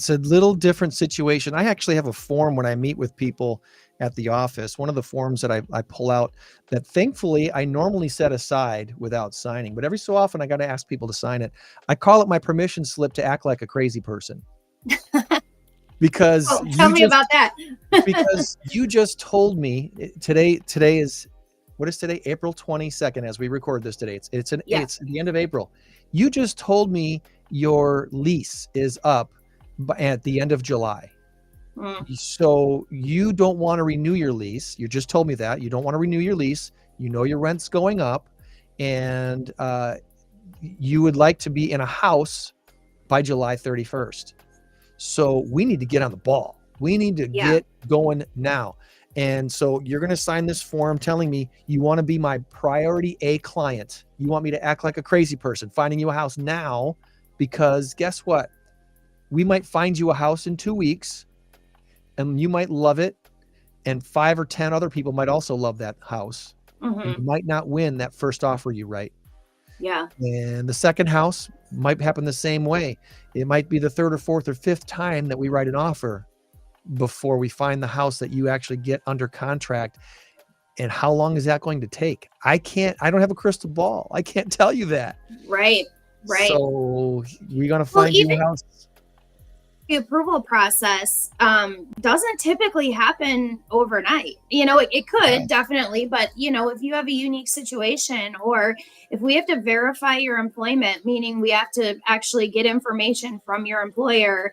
a little different situation. I actually have a form when I meet with people at the office. One of the forms that I pull out that thankfully I normally set aside without signing, but every so often I got to ask people to sign it. I call it my permission slip to act like a crazy person. Because tell me about that. Because you just told me today is, what is today? April 22nd as we record this today. It's the end of April. You just told me your lease is up at the end of July. So you don't want to renew your lease. You just told me that. You don't want to renew your lease. Your rent's going up, and you would like to be in a house by July 31st. So we need to get on the ball. We need to get going now. And so you're going to sign this form telling me you want to be my priority A client. You want me to act like a crazy person, finding you a house now, because guess what? We might find you a house in 2 weeks and you might love it. And 5 or 10 other people might also love that house. And you might not win that first offer you write. Yeah. And the second house might happen the same way. It might be the 3rd or 4th or 5th time that we write an offer before we find the house that you actually get under contract. And how long is that going to take? I don't have a crystal ball. I can't tell you that. Right. So we're going to find you a house. The approval process doesn't typically happen overnight. It could definitely, but if you have a unique situation, or if we have to verify your employment, meaning we have to actually get information from your employer,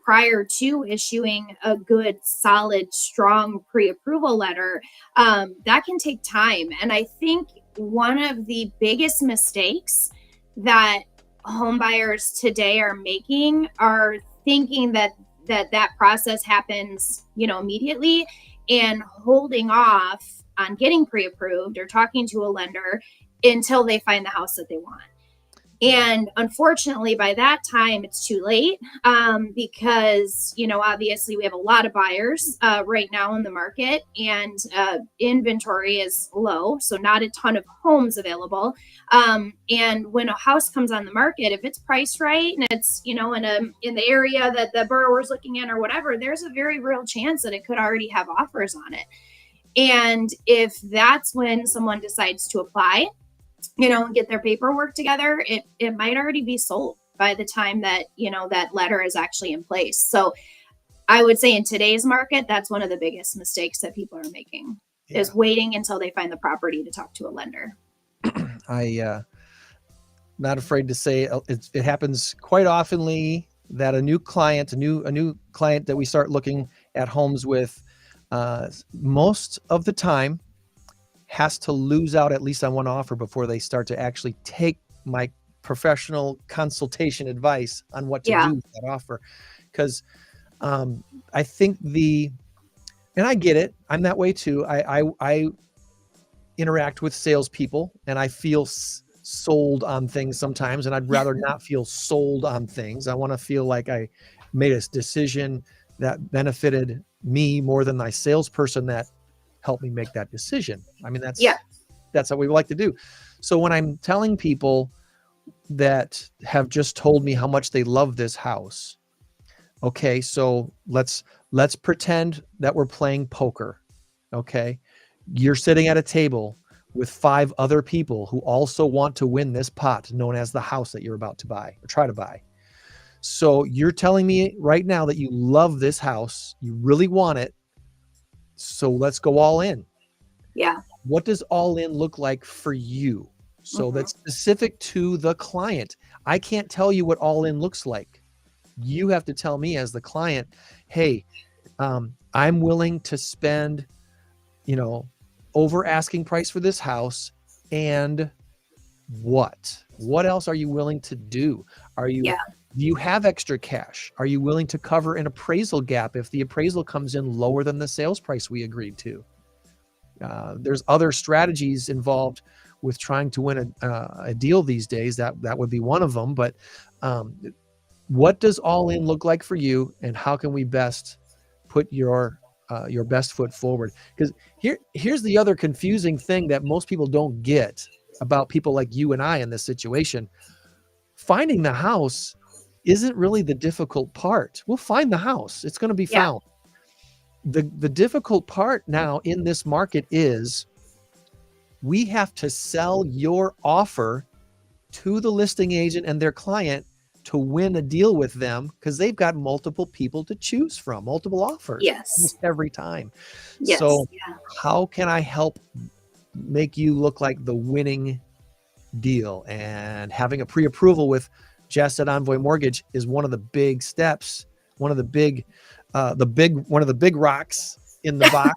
prior to issuing a good, solid, strong pre-approval letter, that can take time. And I think one of the biggest mistakes that home buyers today are making are thinking that process happens, immediately, and holding off on getting pre-approved or talking to a lender until they find the house that they want. And unfortunately, by that time, it's too late because, obviously we have a lot of buyers right now in the market, and inventory is low. So not a ton of homes available. And when a house comes on the market, if it's priced right and it's, in the area that the borrower's looking in or whatever, there's a very real chance that it could already have offers on it. And if that's when someone decides to apply, and get their paperwork together, it might already be sold by the time that, that letter is actually in place. So I would say in today's market, that's one of the biggest mistakes that people are making. is waiting until they find the property to talk to a lender. Not afraid to say it happens quite oftenly that a new client that we start looking at homes with, most of the time has to lose out at least on one offer before they start to actually take my professional consultation advice on what to do with that offer. Because I think and I get it, I'm that way too. I interact with salespeople and I feel sold on things sometimes, and I'd rather not feel sold on things. I want to feel like I made a decision that benefited me more than my salesperson that helped me make that decision. I mean, that's what we like to do. So when I'm telling people that have just told me how much they love this house, okay, so let's pretend that we're playing poker. Okay, you're sitting at a table with 5 other people who also want to win this pot known as the house that you're about to buy or try to buy. So you're telling me right now that you love this house, you really want it. So let's go all in. Yeah. What does all in look like for you? So that's specific to the client. I can't tell you what all in looks like. You have to tell me as the client, hey, I'm willing to spend, over asking price for this house. And what else are you willing to do? Do you have extra cash? Are you willing to cover an appraisal gap if the appraisal comes in lower than the sales price we agreed to? There's other strategies involved with trying to win a deal these days. That would be one of them. But what does all in look like for you, and how can we best put your best foot forward? Because here's the other confusing thing that most people don't get about people like you and I in this situation. Finding the house isn't really the difficult part. We'll find the house. It's going to be found. The difficult part now in this market is we have to sell your offer to the listing agent and their client to win a deal with them, because they've got multiple people to choose from, multiple offers. Yes. Every time. Yes. So how can I help make you look like the winning deal? And having a pre-approval with Jess at Envoy Mortgage is one of the big steps, one of the big rocks in the box.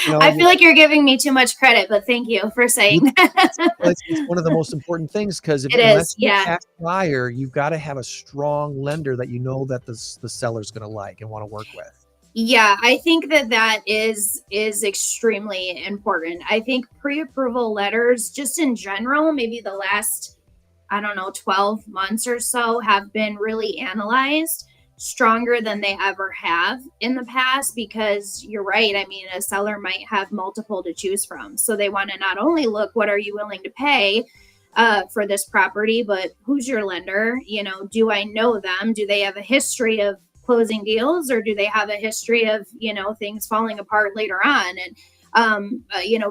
I feel like you're giving me too much credit, but thank you for saying that. It's one of the most important things, because unless you're a cash buyer, you've got to have a strong lender that that the seller's going to like and want to work with. Yeah, I think that is extremely important. I think pre-approval letters, just in general, maybe the last, 12 months or so, have been really analyzed stronger than they ever have in the past, because you're right. I mean, a seller might have multiple to choose from. So they want to not only look, what are you willing to pay for this property, but who's your lender? Do I know them? Do they have a history of closing deals, or do they have a history of, things falling apart later on? And,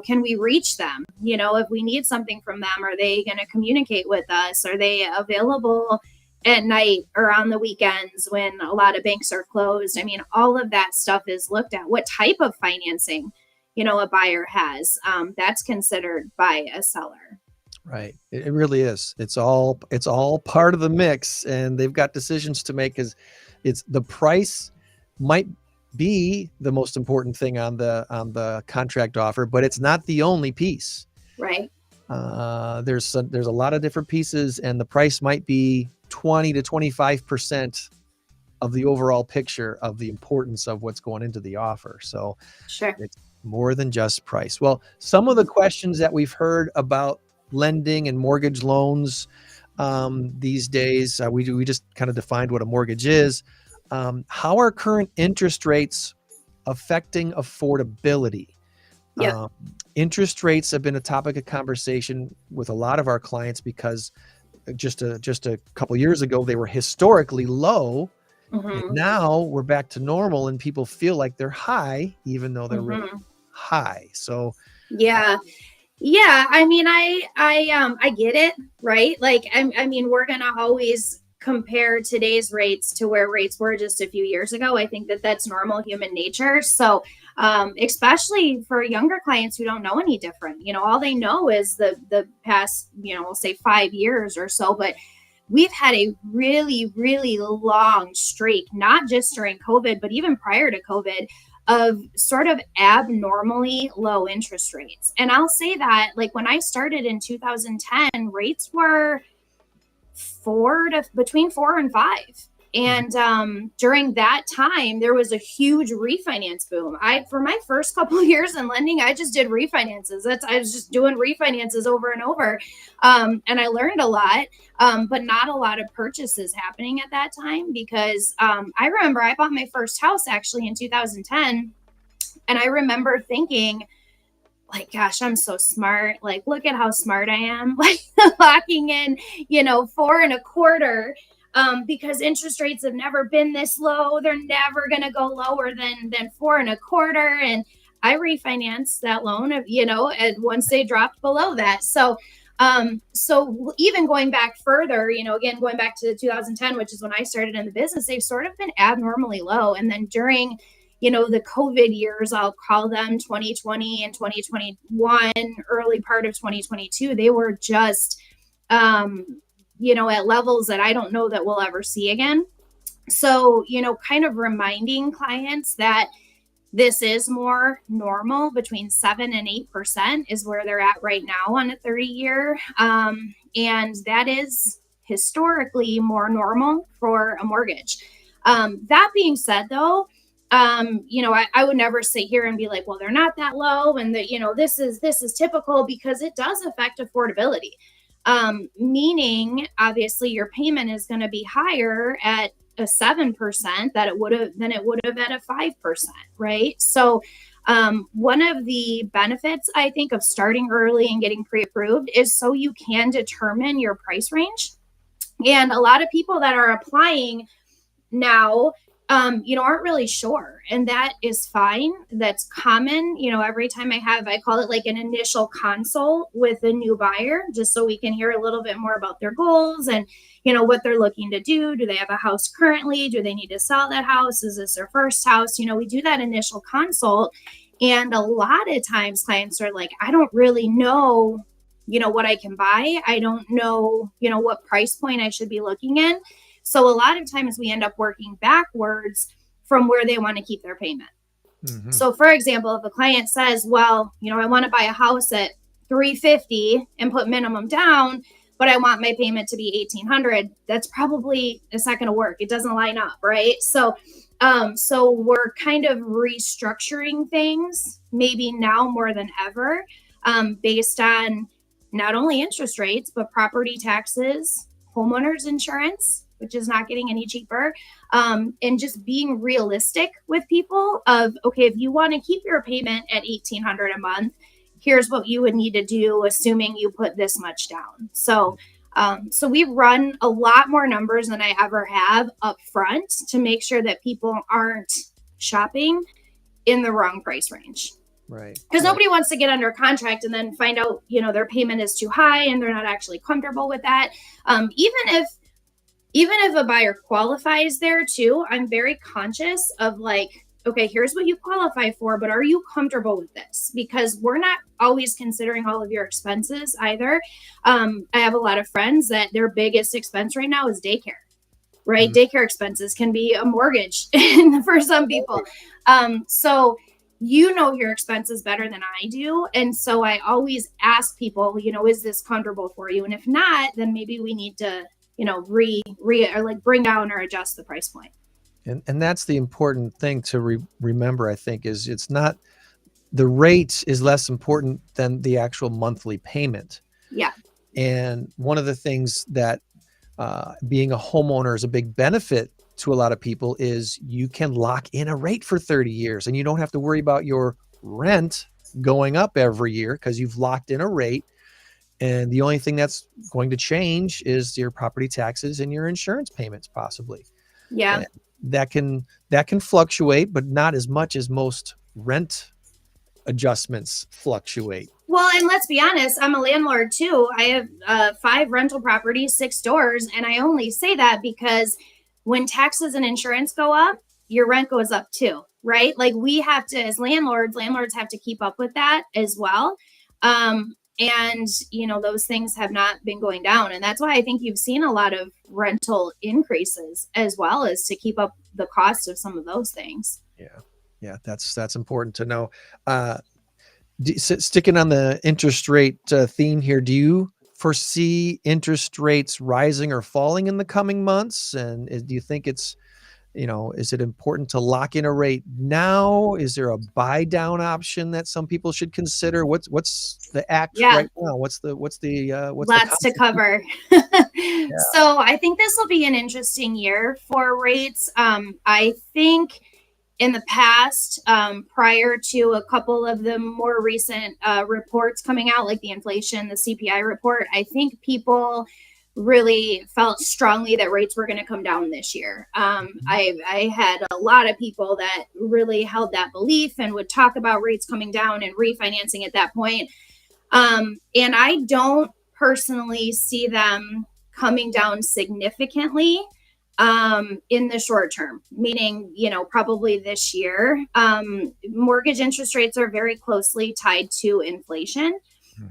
can we reach them? If we need something from them, are they going to communicate with us? Are they available at night or on the weekends when a lot of banks are closed? I mean, all of that stuff is looked at. What type of financing, a buyer has, that's considered by a seller. Right. It really is. It's all part of the mix, and they've got decisions to make, because it's the price might be the most important thing on the contract offer, but it's not the only piece. Right. There's a lot of different pieces, and the price might be 20 to 25% of the overall picture of the importance of what's going into the offer. So it's more than just price. Well, some of the questions that we've heard about lending and mortgage loans these days, we just kind of defined what a mortgage is. How are current interest rates affecting affordability? Interest rates have been a topic of conversation with a lot of our clients, because just a couple years ago they were historically low. And now we're back to normal, and people feel like they're high, even though they're really high. So I mean, I get it, right? Like, I mean, we're gonna always compare today's rates to where rates were just a few years ago. I think that's normal human nature. So especially for younger clients who don't know any different. All they know is the past, we'll say 5 years or so, but we've had a really, really long streak, not just during COVID, but even prior to COVID, of sort of abnormally low interest rates. And I'll say that, like, when I started in 2010, rates were between 4 and 5. And during that time, there was a huge refinance boom. For my first couple of years in lending, I just did refinances. I was just doing refinances over and over. And I learned a lot, but not a lot of purchases happening at that time, because I remember I bought my first house actually in 2010. And I remember thinking, like, gosh, I'm so smart. Like, look at how smart I am. Like, locking in, 4.25%. Because interest rates have never been this low. They're never going to go lower than 4.25%. And I refinanced that loan, and once they dropped below that. So even going back further, again, going back to 2010, which is when I started in the business, they've sort of been abnormally low. And then during, the COVID years, I'll call them 2020 and 2021, early part of 2022, they were just, at levels that I don't know that we'll ever see again. So, kind of reminding clients that this is more normal. Between 7 and 8% is where they're at right now on a 30-year. And that is historically more normal for a mortgage. That being said, though, I would never sit here and be like, well, they're not that low, and that, this is typical, because it does affect affordability. Meaning, obviously, your payment is going to be higher at a 7% than it would have at a 5%, right? So one of the benefits, I think, of starting early and getting pre-approved is so you can determine your price range. And a lot of people that are applying now, aren't really sure. And that is fine. That's common. Every time I call it like an initial consult with a new buyer, just so we can hear a little bit more about their goals and, what they're looking to do. Do they have a house currently? Do they need to sell that house? Is this their first house? We do that initial consult. And a lot of times clients are like, I don't really know, what I can buy. I don't know, what price point I should be looking in. So a lot of times we end up working backwards from where they want to keep their payment. Mm-hmm. So for example, if a client says, well, I want to buy a house at $350 and put minimum down, but I want my payment to be $1,800, it's not going to work. It doesn't line up. Right. So we're kind of restructuring things maybe now more than ever, based on not only interest rates, but property taxes, homeowners insurance, which is not getting any cheaper, and just being realistic with people of, okay, if you want to keep your payment at $1,800 a month, here's what you would need to do, assuming you put this much down. So we run a lot more numbers than I ever have up front to make sure that people aren't shopping in the wrong price range. Right. Because nobody wants to get under contract and then find out, their payment is too high and they're not actually comfortable with that. Even if a buyer qualifies there too, I'm very conscious of like, okay, here's what you qualify for, but are you comfortable with this? Because we're not always considering all of your expenses either. I have a lot of friends that their biggest expense right now is daycare, right? Mm-hmm. Daycare expenses can be a mortgage for some people. So your expenses better than I do. And so I always ask people, is this comfortable for you? And if not, then maybe we need to, bring down or adjust the price point. And that's the important thing to remember, I think, is it's not, the rate is less important than the actual monthly payment. Yeah. And one of the things that being a homeowner is a big benefit to a lot of people is you can lock in a rate for 30 years and you don't have to worry about your rent going up every year because you've locked in a rate. And the only thing that's going to change is your property taxes and your insurance payments, possibly. Yeah. And that can fluctuate, but not as much as most rent adjustments fluctuate. Well, and let's be honest, I'm a landlord too. I have 5 rental properties, 6 doors. And I only say that because when taxes and insurance go up, your rent goes up too. right? Like we have to, as landlords have to keep up with that as well. And, you know, those things have not been going down. And that's why I think you've seen a lot of rental increases as well, as to keep up the cost of some of those things. Yeah, that's important to know. Sticking on the interest rate theme here, do you foresee interest rates rising or falling in the coming months? And do you think it's, you know, is it important to lock in a rate now? Is there a buy down option that some people should consider? What's the act right now? What's the lots to cover. So I think this will be an interesting year for rates. I think in the past, prior to a couple of the more recent reports coming out, like the inflation, the CPI report, I think people really felt strongly that rates were going to come down this year. I had a lot of people that really held that belief and would talk about rates coming down and refinancing at that point. And I don't personally see them coming down significantly in the short term, meaning, you know, probably this year. Mortgage interest rates are very closely tied to inflation.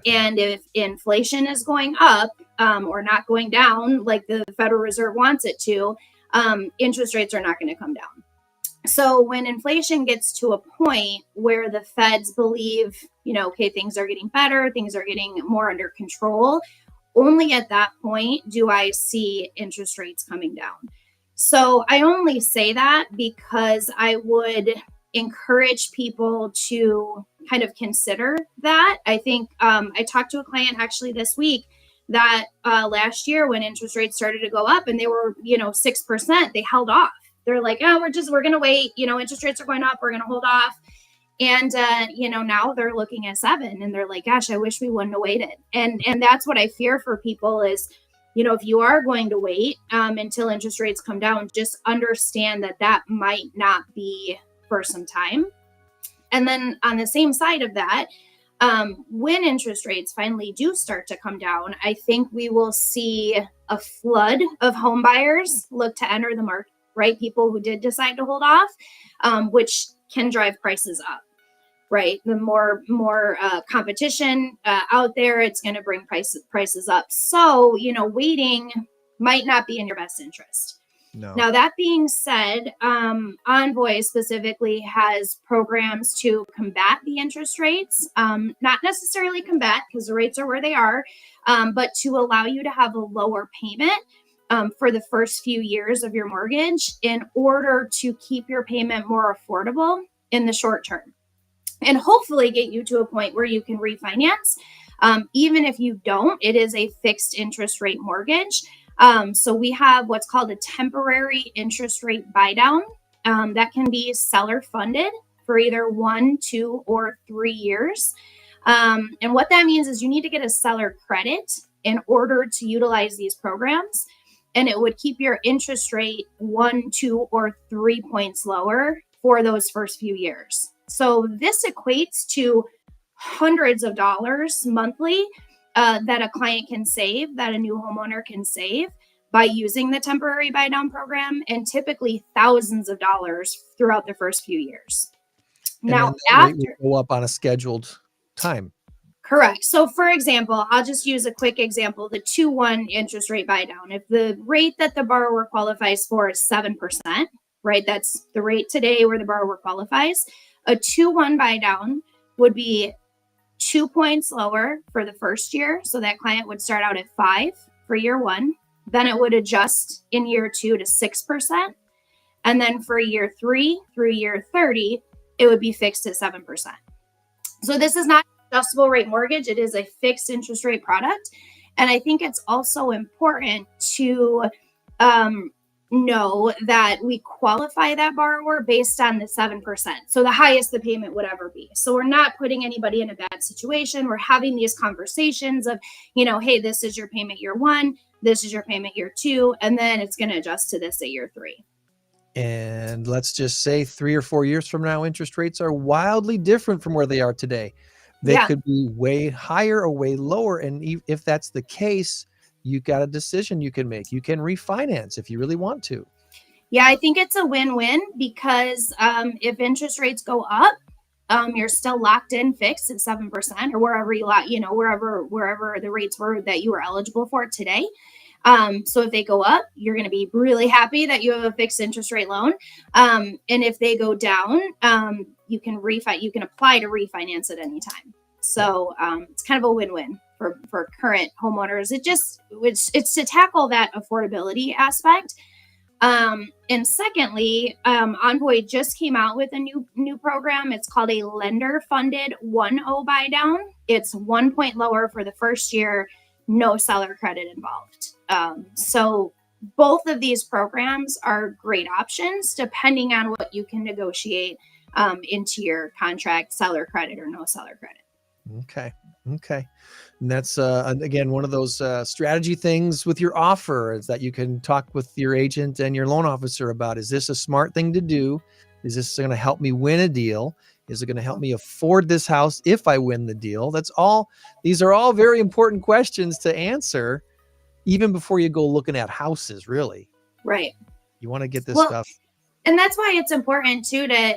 And if inflation is going up or not going down like the Federal Reserve wants it to, interest rates are not going to come down. So when inflation gets to a point where the feds believe, you know, okay, things are getting better, things are getting more under control, only at that point do I see interest rates coming down. So I only say that because I would encourage people to kind of consider that. I think I talked to a client actually this week that last year when interest rates started to go up and they were, you know, 6%, they held off. They're like, oh, we're going to wait. You know, interest rates are going up. We're going to hold off. And, you know, now they're looking at 7 and they're like, gosh, I wish we wouldn't have waited. And that's what I fear for people is, you know, if you are going to wait until interest rates come down, just understand that that might not be for some time. And then on the same side of that, when interest rates finally do start to come down, I think we will see a flood of home buyers look to enter the market, right? People who did decide to hold off, which can drive prices up, right? The more competition out there, it's going to bring prices up. So, you know, waiting might not be in your best interest. No. Now, that being said, Envoy specifically has programs to combat the interest rates, not necessarily combat because the rates are where they are, but to allow you to have a lower payment for the first few years of your mortgage in order to keep your payment more affordable in the short term. And hopefully get you to a point where you can refinance. Even if you don't, it is a fixed interest rate mortgage. So we have what's called a temporary interest rate buy down that can be seller funded for either 1, 2, or 3 years. And what that means is you need to get a seller credit in order to utilize these programs. And it would keep your interest rate 1, 2, or 3 points lower for those first few years. So this equates to hundreds of dollars monthly that a client can save, that a new homeowner can save by using the temporary buy down program, and typically thousands of dollars throughout the first few years. And now, after go up on a scheduled time. Correct. So for example, I'll just use a quick example, the 2-1 interest rate buy down. If the rate that the borrower qualifies for is 7%, right? That's the rate today where the borrower qualifies. A 2-1 buy down would be 2 points lower for the first year. So that client would start out at 5 for year 1. Then it would adjust in year 2 to 6%. And then for year 3 through year 30, it would be fixed at 7%. So this is not adjustable rate mortgage. It is a fixed interest rate product. And I think it's also important to know that we qualify that borrower based on the 7%. So the highest the payment would ever be. So we're not putting anybody in a bad situation. We're having these conversations of, you know, hey, this is your payment year 1, this is your payment year 2, and then it's going to adjust to this at year 3. And let's just say 3 or 4 years from now, interest rates are wildly different from where they are today. They could be way higher or way lower. And if that's the case, you got a decision you can make. You can refinance if you really want to. Yeah, I think it's a win-win because if interest rates go up, you're still locked in fixed at 7% or wherever wherever the rates were that you were eligible for today. So if they go up, you're going to be really happy that you have a fixed interest rate loan. And if they go down, you can apply to refinance at any time. So it's kind of a win-win for current homeowners. It's to tackle that affordability aspect. And secondly, Envoy just came out with a new program. It's called a lender funded 1.0 buy down. It's 1 point lower for the first year, no seller credit involved. So both of these programs are great options depending on what you can negotiate into your contract, seller credit or no seller credit. Okay. And that's, again, one of those strategy things with your offer is that you can talk with your agent and your loan officer about, is this a smart thing to do? Is this going to help me win a deal? Is it going to help me afford this house if I win the deal? These are all very important questions to answer even before you go looking at houses, really. Right. You want to get this stuff. And that's why it's important too to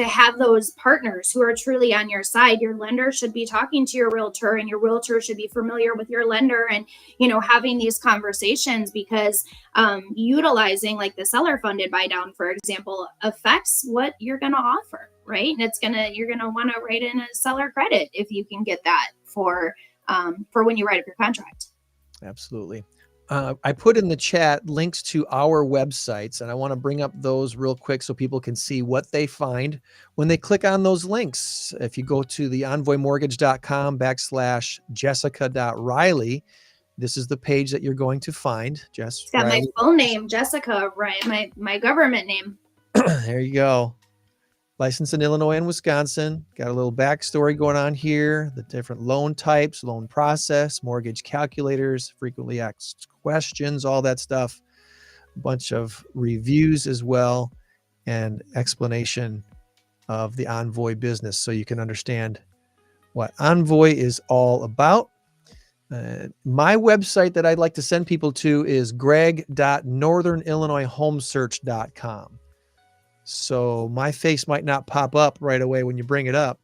have those partners who are truly on your side. Your lender should be talking to your realtor and your realtor should be familiar with your lender and, having these conversations because utilizing like the seller funded buy down, for example, affects what you're going to offer, right? And you're going to want to write in a seller credit if you can get that for when you write up your contract. Absolutely. I put in the chat links to our websites, and I want to bring up those real quick so people can see what they find when they click on those links. If you go to the envoymortgage.com/jessica.riley, this is the page that you're going to find. Jess, it's got Riley. my full name, Jessica, right? My government name. There you go. Licensed in Illinois and Wisconsin. Got a little backstory going on here. The different loan types, loan process, mortgage calculators, frequently asked questions, all that stuff. A bunch of reviews as well, and explanation of the Envoy business so you can understand what Envoy is all about. My website that I'd like to send people to is greg.northernillinoishomesearch.com. So my face might not pop up right away when you bring it up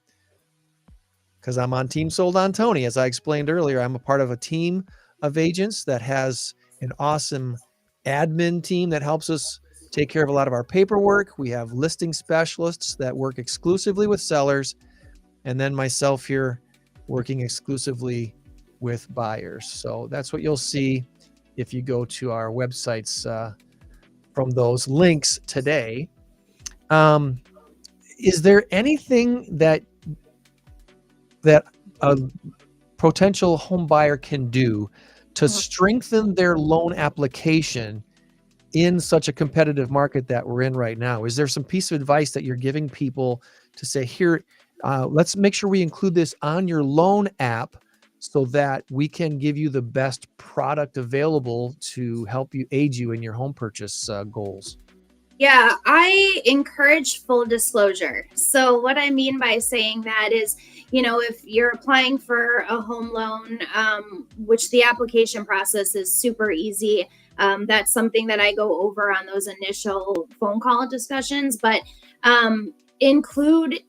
because I'm on Team Sold on Tony. As I explained earlier, I'm a part of a team of agents that has an awesome admin team that helps us take care of a lot of our paperwork. We have listing specialists that work exclusively with sellers, and then myself here working exclusively with buyers. So that's what you'll see if you go to our websites from those links today. Is there anything that a potential home buyer can do to strengthen their loan application in such a competitive market that we're in right now? Is there some piece of advice that you're giving people to say, here, let's make sure we include this on your loan app so that we can give you the best product available to help you aid you in your home purchase goals? Yeah, I encourage full disclosure. So what I mean by saying that is, if you're applying for a home loan, which the application process is super easy, that's something that I go over on those initial phone call discussions, but include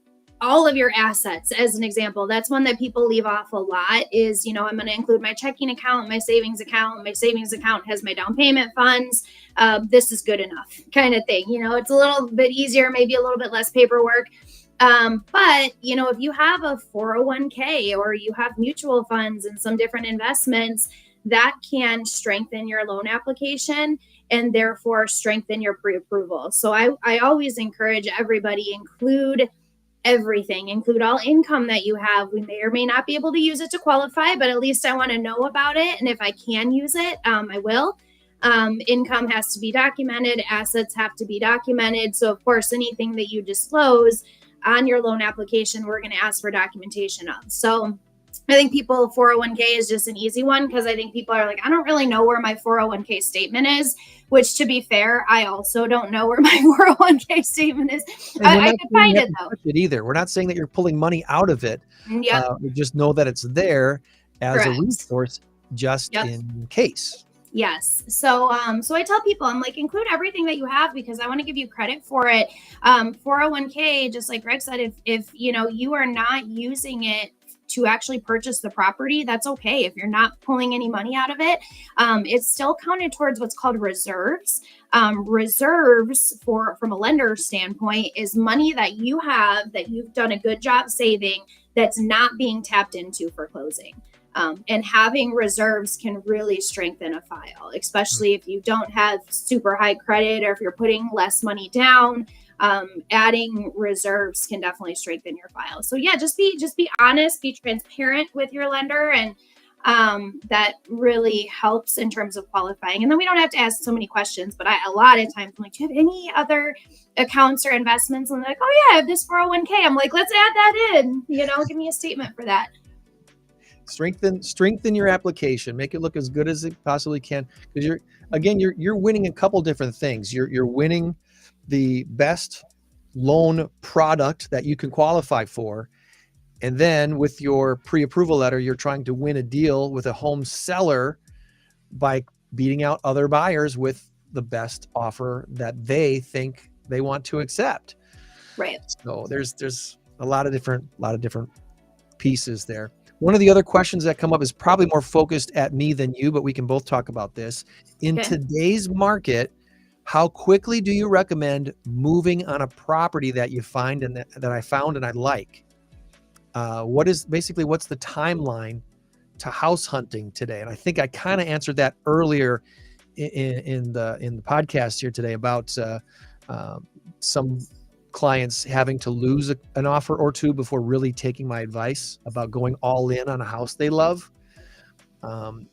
all of your assets. As an example, that's one that people leave off a lot is, I'm going to include my checking account, my savings account. My savings account has my down payment funds. This is good enough kind of thing. It's a little bit easier, maybe a little bit less paperwork. But, if you have a 401k or you have mutual funds and some different investments, that can strengthen your loan application and therefore strengthen your pre-approval. So I always encourage everybody, include everything, include all income that you have. We may or may not be able to use it to qualify, but at least I want to know about it. And if I can use it, I will. Income has to be documented. Assets have to be documented. So of course, anything that you disclose on your loan application, we're going to ask for documentation of. So I think 401k is just an easy one because I think people are like, I don't really know where my 401k statement is, which to be fair, I also don't know where my 401k statement is. I could find it though. Either. We're not saying that you're pulling money out of it. Yep. We just know that it's there as Correct. a resource just Yep. in case. Yes. So I tell people, I'm like, include everything that you have because I want to give you credit for it. 401k, just like Greg said, if you know you are not using it to actually purchase the property, that's okay. If you're not pulling any money out of it, it's still counted towards what's called reserves. Reserves from a lender standpoint is money that you have that you've done a good job saving that's not being tapped into for closing. And having reserves can really strengthen a file, especially if you don't have super high credit or if you're putting less money down. Adding reserves can definitely strengthen your file. So yeah, just be honest, be transparent with your lender, and that really helps in terms of qualifying. And then we don't have to ask so many questions. But a lot of times, I'm like, do you have any other accounts or investments? And they're like, oh yeah, I have this 401k. I'm like, let's add that in. You know, give me a statement for that. Strengthen your application, make it look as good as it possibly can, because you're winning a couple different things. You're winning the best loan product that you can qualify for, and then with your pre-approval letter, you're trying to win a deal with a home seller by beating out other buyers with the best offer that they think they want to accept. Right. So there's a lot of different pieces there. One of the other questions that come up is probably more focused at me than you, but we can both talk about this. In today's market, how quickly do you recommend moving on a property that you find and that I found and I like? What's the timeline to house hunting today? And I think I kind of answered that earlier in the podcast here today about some clients having to lose an offer or two before really taking my advice about going all in on a house they love. The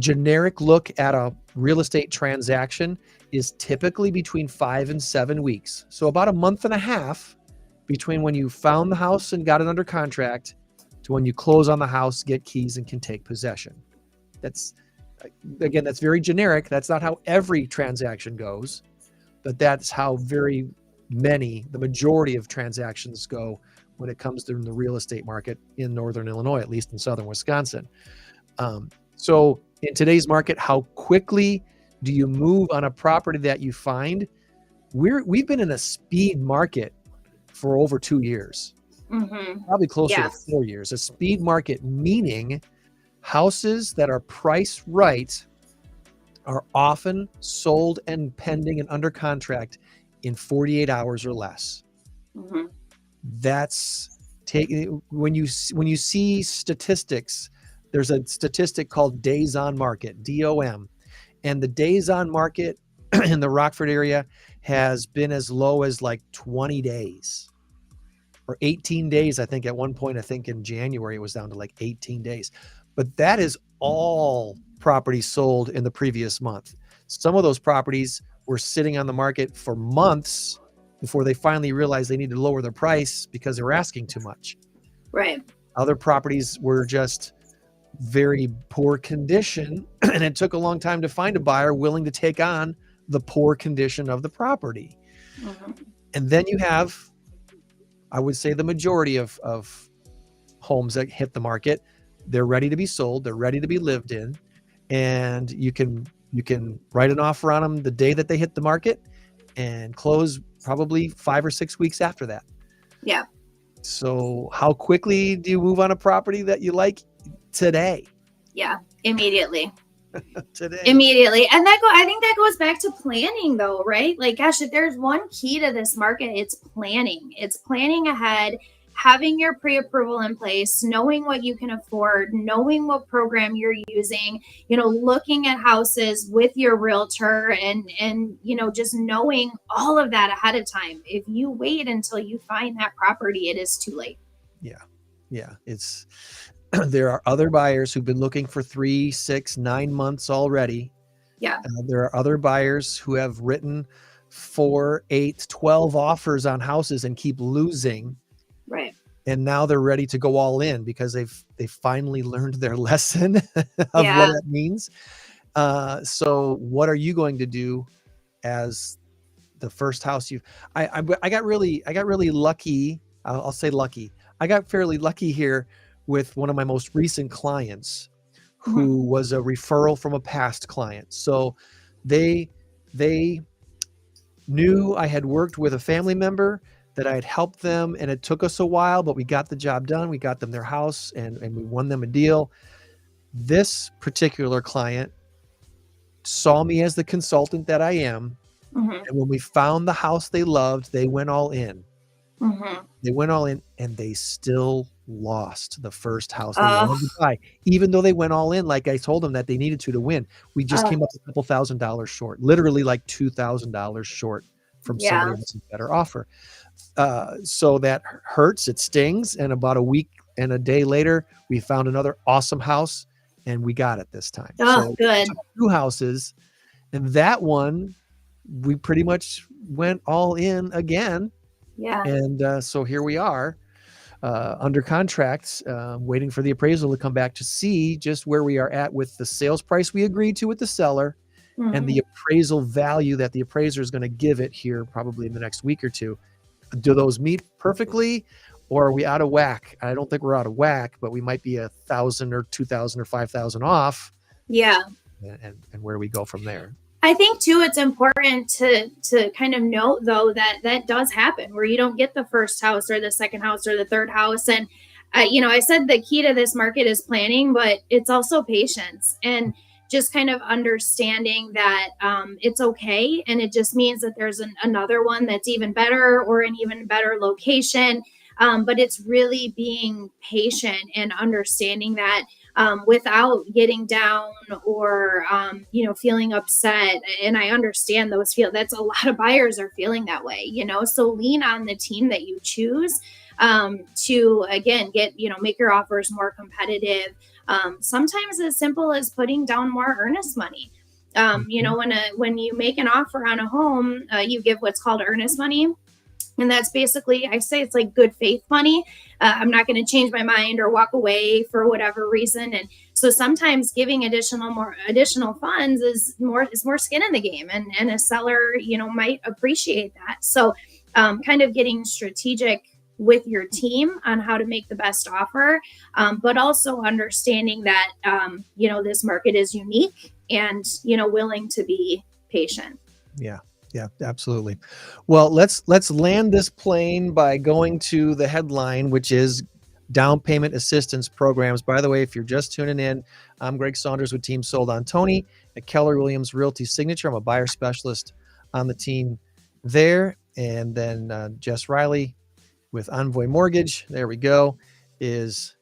generic look at a real estate transaction is typically between 5 and 7 weeks. So about a month and a half between when you found the house and got it under contract to when you close on the house, get keys, and can take possession. That's very generic. That's not how every transaction goes, but that's how the majority of transactions go when it comes to the real estate market in Northern Illinois, at least in Southern Wisconsin. So in today's market, how quickly do you move on a property that you find? We've been in a speed market for over 2 years, probably closer to 4 years. A speed market meaning houses that are priced right are often sold and pending and under contract in 48 hours or less. When you see statistics, there's a statistic called days on market, DOM, and the days on market in the Rockford area has been as low as like 20 days or 18 days. I think at one point, in January, it was down to like 18 days, but that is all properties sold in the previous month. Some of those properties were sitting on the market for months before they finally realized they needed to lower their price because they were asking too much. Right. Other properties were just very poor condition, and it took a long time to find a buyer willing to take on the poor condition of the property. And then you have, I would say, the majority of homes that hit the market. They're ready to be sold. They're ready to be lived in. And you can write an offer on them the day that they hit the market and close probably 5 or 6 weeks after that. Yeah. So how quickly do you move on a property that you like? Today. Yeah, immediately. Today. Immediately. And I think that goes back to planning though, right? Like, gosh, if there's one key to this market, it's planning. It's planning ahead, having your pre-approval in place, knowing what you can afford, knowing what program you're using, looking at houses with your realtor and just knowing all of that ahead of time. If you wait until you find that property, it is too late. Yeah. There are other buyers who've been looking for 3, 6, 9 months already. Yeah. There are other buyers who have written 4, 8, 12 offers on houses and keep losing. Right. And now they're ready to go all in because they've finally learned their lesson of what that means. So what are you going to do as the first house I got really lucky. I got fairly lucky here with one of my most recent clients who was a referral from a past client. So they knew I had worked with a family member, that I had helped them, and it took us a while, but we got the job done. We got them their house and we won them a deal. This particular client saw me as the consultant that I am. And when we found the house they loved, they went all in. They went all in, and they still lost the first house they wanted to buy, even though they went all in. Like I told them that they needed to win. We just came up a couple $1,000s short, literally like $2,000 short from somebody else's better offer. So that hurts. It stings. And about a week and a day later, we found another awesome house, and we got it this time. So good. 2 houses, and that one we pretty much went all in again. Yeah. And so here we are, under contracts, waiting for the appraisal to come back to see just where we are at with the sales price we agreed to with the seller and the appraisal value that the appraiser is going to give it here probably in the next week or two. Do those meet perfectly, or are we out of whack? I don't think we're out of whack, but we might be $1,000 or $2,000 or $5,000 off. Yeah. And where do we go from there? I think too, it's important to kind of note though that does happen where you don't get the first house or the second house or the third house. And I said the key to this market is planning, but it's also patience and just kind of understanding that it's okay. And it just means that there's another one that's even better or an even better location. But it's really being patient and understanding that without getting down or, feeling upset. And I understand that's a lot of buyers are feeling that way, so lean on the team that you choose to, again, make your offers more competitive. Sometimes as simple as putting down more earnest money. When you make an offer on a home, you give what's called earnest money. And that's basically, I say it's like good faith money. I'm not going to change my mind or walk away for whatever reason. And so sometimes giving additional funds is more skin in the game, and a seller, might appreciate that. So kind of getting strategic with your team on how to make the best offer, but also understanding that, this market is unique and, willing to be patient. Yeah. Yeah, absolutely. Well, let's land this plane by going to the headline, which is down payment assistance programs. By the way, if you're just tuning in, I'm Greg Saunders with Team Sold on Tony at Keller Williams Realty Signature. I'm a buyer specialist on the team there. And then Jess Riley with Envoy Mortgage, there we go, is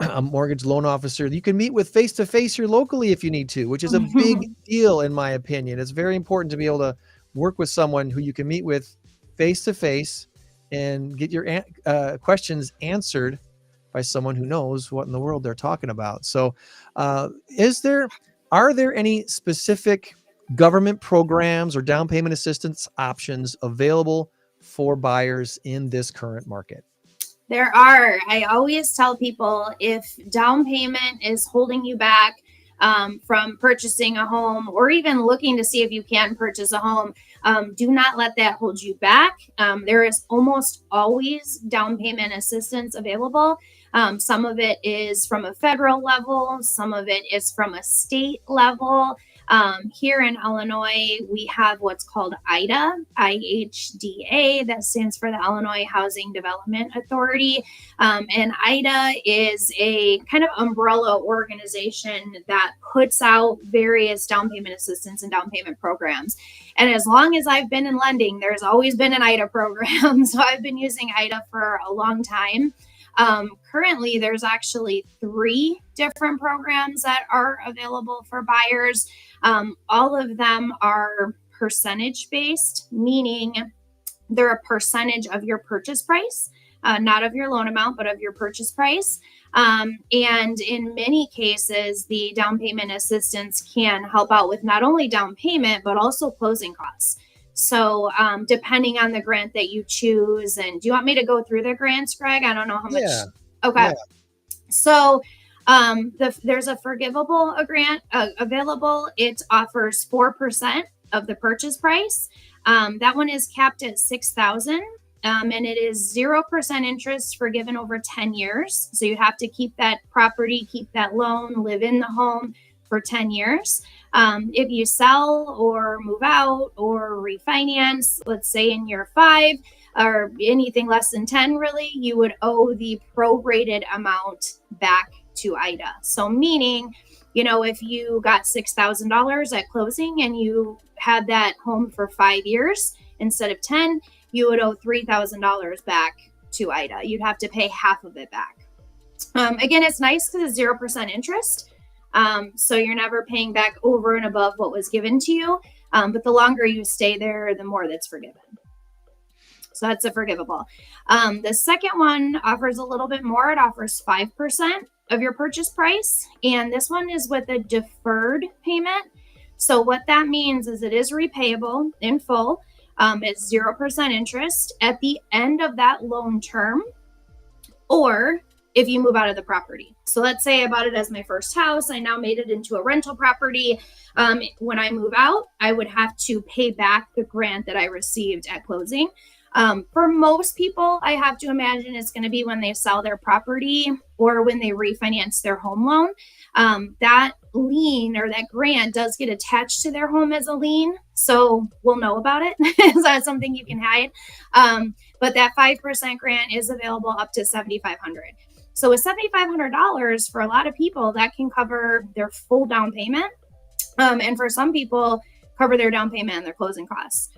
a mortgage loan officer you can meet with face-to-face here locally if you need to, which is a big deal in my opinion. It's very important to be able to work with someone who you can meet with face-to-face and get your questions answered by someone who knows what in the world they're talking about. So are there any specific government programs or down payment assistance options available for buyers in this current market? There are. I always tell people if down payment is holding you back from purchasing a home or even looking to see if you can purchase a home, do not let that hold you back. There is almost always down payment assistance available. Some of it is from a federal level. Some of it is from a state level. Here in Illinois, we have what's called IDA, IHDA, that stands for the Illinois Housing Development Authority. And IDA is a kind of umbrella organization that puts out various down payment assistance and down payment programs. And as long as I've been in lending, there's always been an IDA program. So I've been using IDA for a long time. Currently, there's actually 3 different programs that are available for buyers. All of them are percentage based, meaning they're a percentage of your purchase price, not of your loan amount, but of your purchase price. And in many cases, the down payment assistance can help out with not only down payment, but also closing costs. So depending on the grant that you choose, and do you want me to go through the grants, Greg? I don't know how much. Yeah. Okay. Yeah. So there's a forgivable grant available. It offers 4% of the purchase price. That one is capped at $6,000. and it is 0% interest forgiven over 10 years. So you have to keep that property, keep that loan, live in the home for 10 years. If you sell or move out or refinance, let's say in year 5 or anything less than 10, really, you would owe the prorated amount back to IDA. So meaning, if you got $6,000 at closing and you had that home for 5 years instead of 10, you would owe $3,000 back to IDA. You'd have to pay half of it back. Again, it's nice because it's 0% interest. So you're never paying back over and above what was given to you. But the longer you stay there, the more that's forgiven. So that's a forgivable. The second one offers a little bit more. It offers 5% of your purchase price. And this one is with a deferred payment. So what that means is it is repayable in full. It's 0% interest at the end of that loan term, or if you move out of the property. So let's say I bought it as my first house. I now made it into a rental property. When I move out, I would have to pay back the grant that I received at closing. For most people, I have to imagine it's going to be when they sell their property or when they refinance their home loan. That lien or that grant does get attached to their home as a lien. So we'll know about it. It's not something you can hide. But that 5% grant is available up to $7,500. So with $7,500 for a lot of people, that can cover their full down payment. And for some people, cover their down payment and their closing costs.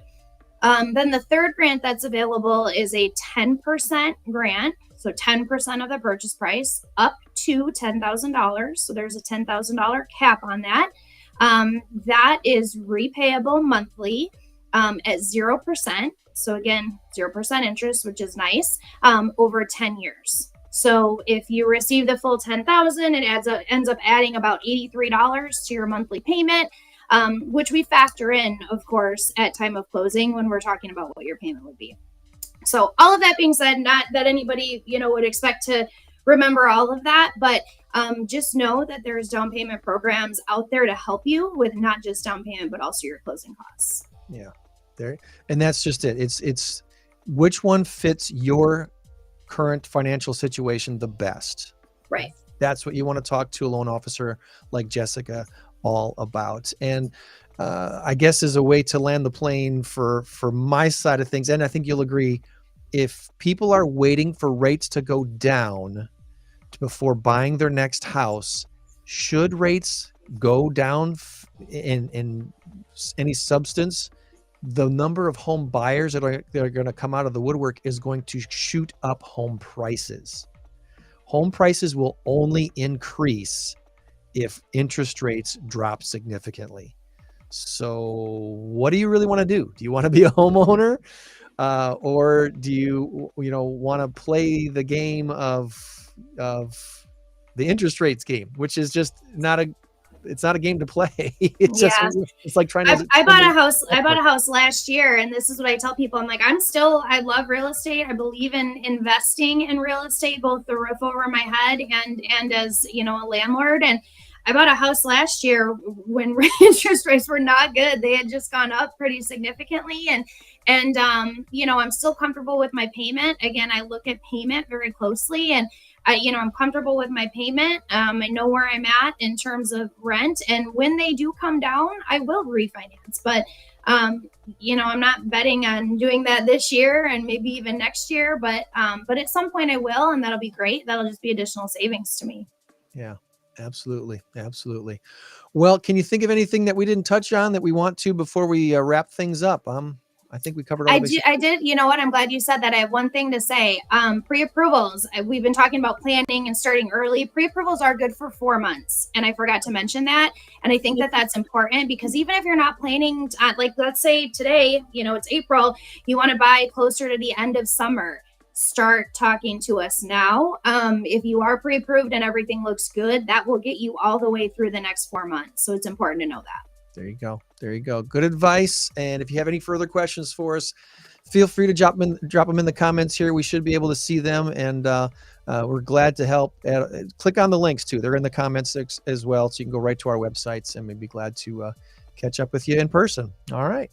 Then the third grant that's available is a 10% grant. So 10% of the purchase price up to $10,000. So there's a $10,000 cap on that. That is repayable monthly at 0%. So again, 0% interest, which is nice, over 10 years. So if you receive the full $10,000, it ends up adding about $83 to your monthly payment. Which we factor in, of course, at time of closing when we're talking about what your payment would be. So all of that being said, not that anybody, would expect to remember all of that, but just know that there's down payment programs out there to help you with not just down payment, but also your closing costs. Yeah, there. And that's just it. It's which one fits your current financial situation the best. Right. That's what you want to talk to a loan officer like Jessica all about. And I guess as a way to land the plane for my side of things, and I think you'll agree, if people are waiting for rates to go down before buying their next house, should rates go down in any substance, the number of home buyers that are going to come out of the woodwork is going to shoot up home prices. Home prices will only increase if interest rates drop significantly. So what do you really want to do? Do you want to be a homeowner? Or do you want to play the game of the interest rates game, which is just it's not a game to play. It's it's like trying to. I bought a house last year, and this is what I tell people. I'm like, I love real estate. I believe in investing in real estate, both the roof over my head and as a landlord. And I bought a house last year when interest rates were not good. They had just gone up pretty significantly. And I'm still comfortable with my payment. Again, I look at payment very closely, and I'm comfortable with my payment. I know where I'm at in terms of rent. And when they do come down, I will refinance. But, I'm not betting on doing that this year and maybe even next year. But at some point I will, and that'll be great. That'll just be additional savings to me. Yeah. Absolutely. Absolutely. Well, can you think of anything that we didn't touch on that we want to before we wrap things up? I think we covered all of it. I did. You know what? I'm glad you said that. I have one thing to say. Pre-approvals. We've been talking about planning and starting early. Pre-approvals are good for 4 months. And I forgot to mention that. And I think that that's important because even if you're not planning, like let's say today, it's April, you want to buy closer to the end of summer. Start talking to us now. If you are pre-approved and everything looks good, that will get you all the way through the next 4 months. So it's important to know that. There you go. There you go. Good advice. And if you have any further questions for us, feel free to drop them in the comments here. We should be able to see them, and we're glad to help. Click on the links too. They're in the comments as well, so you can go right to our websites, and we'd be glad to catch up with you in person. All right.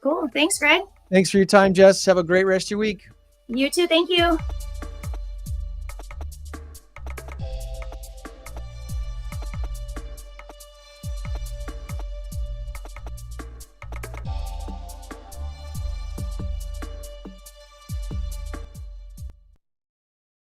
Cool. Thanks, Greg. Thanks for your time, Jess. Have a great rest of your week. You too. Thank you.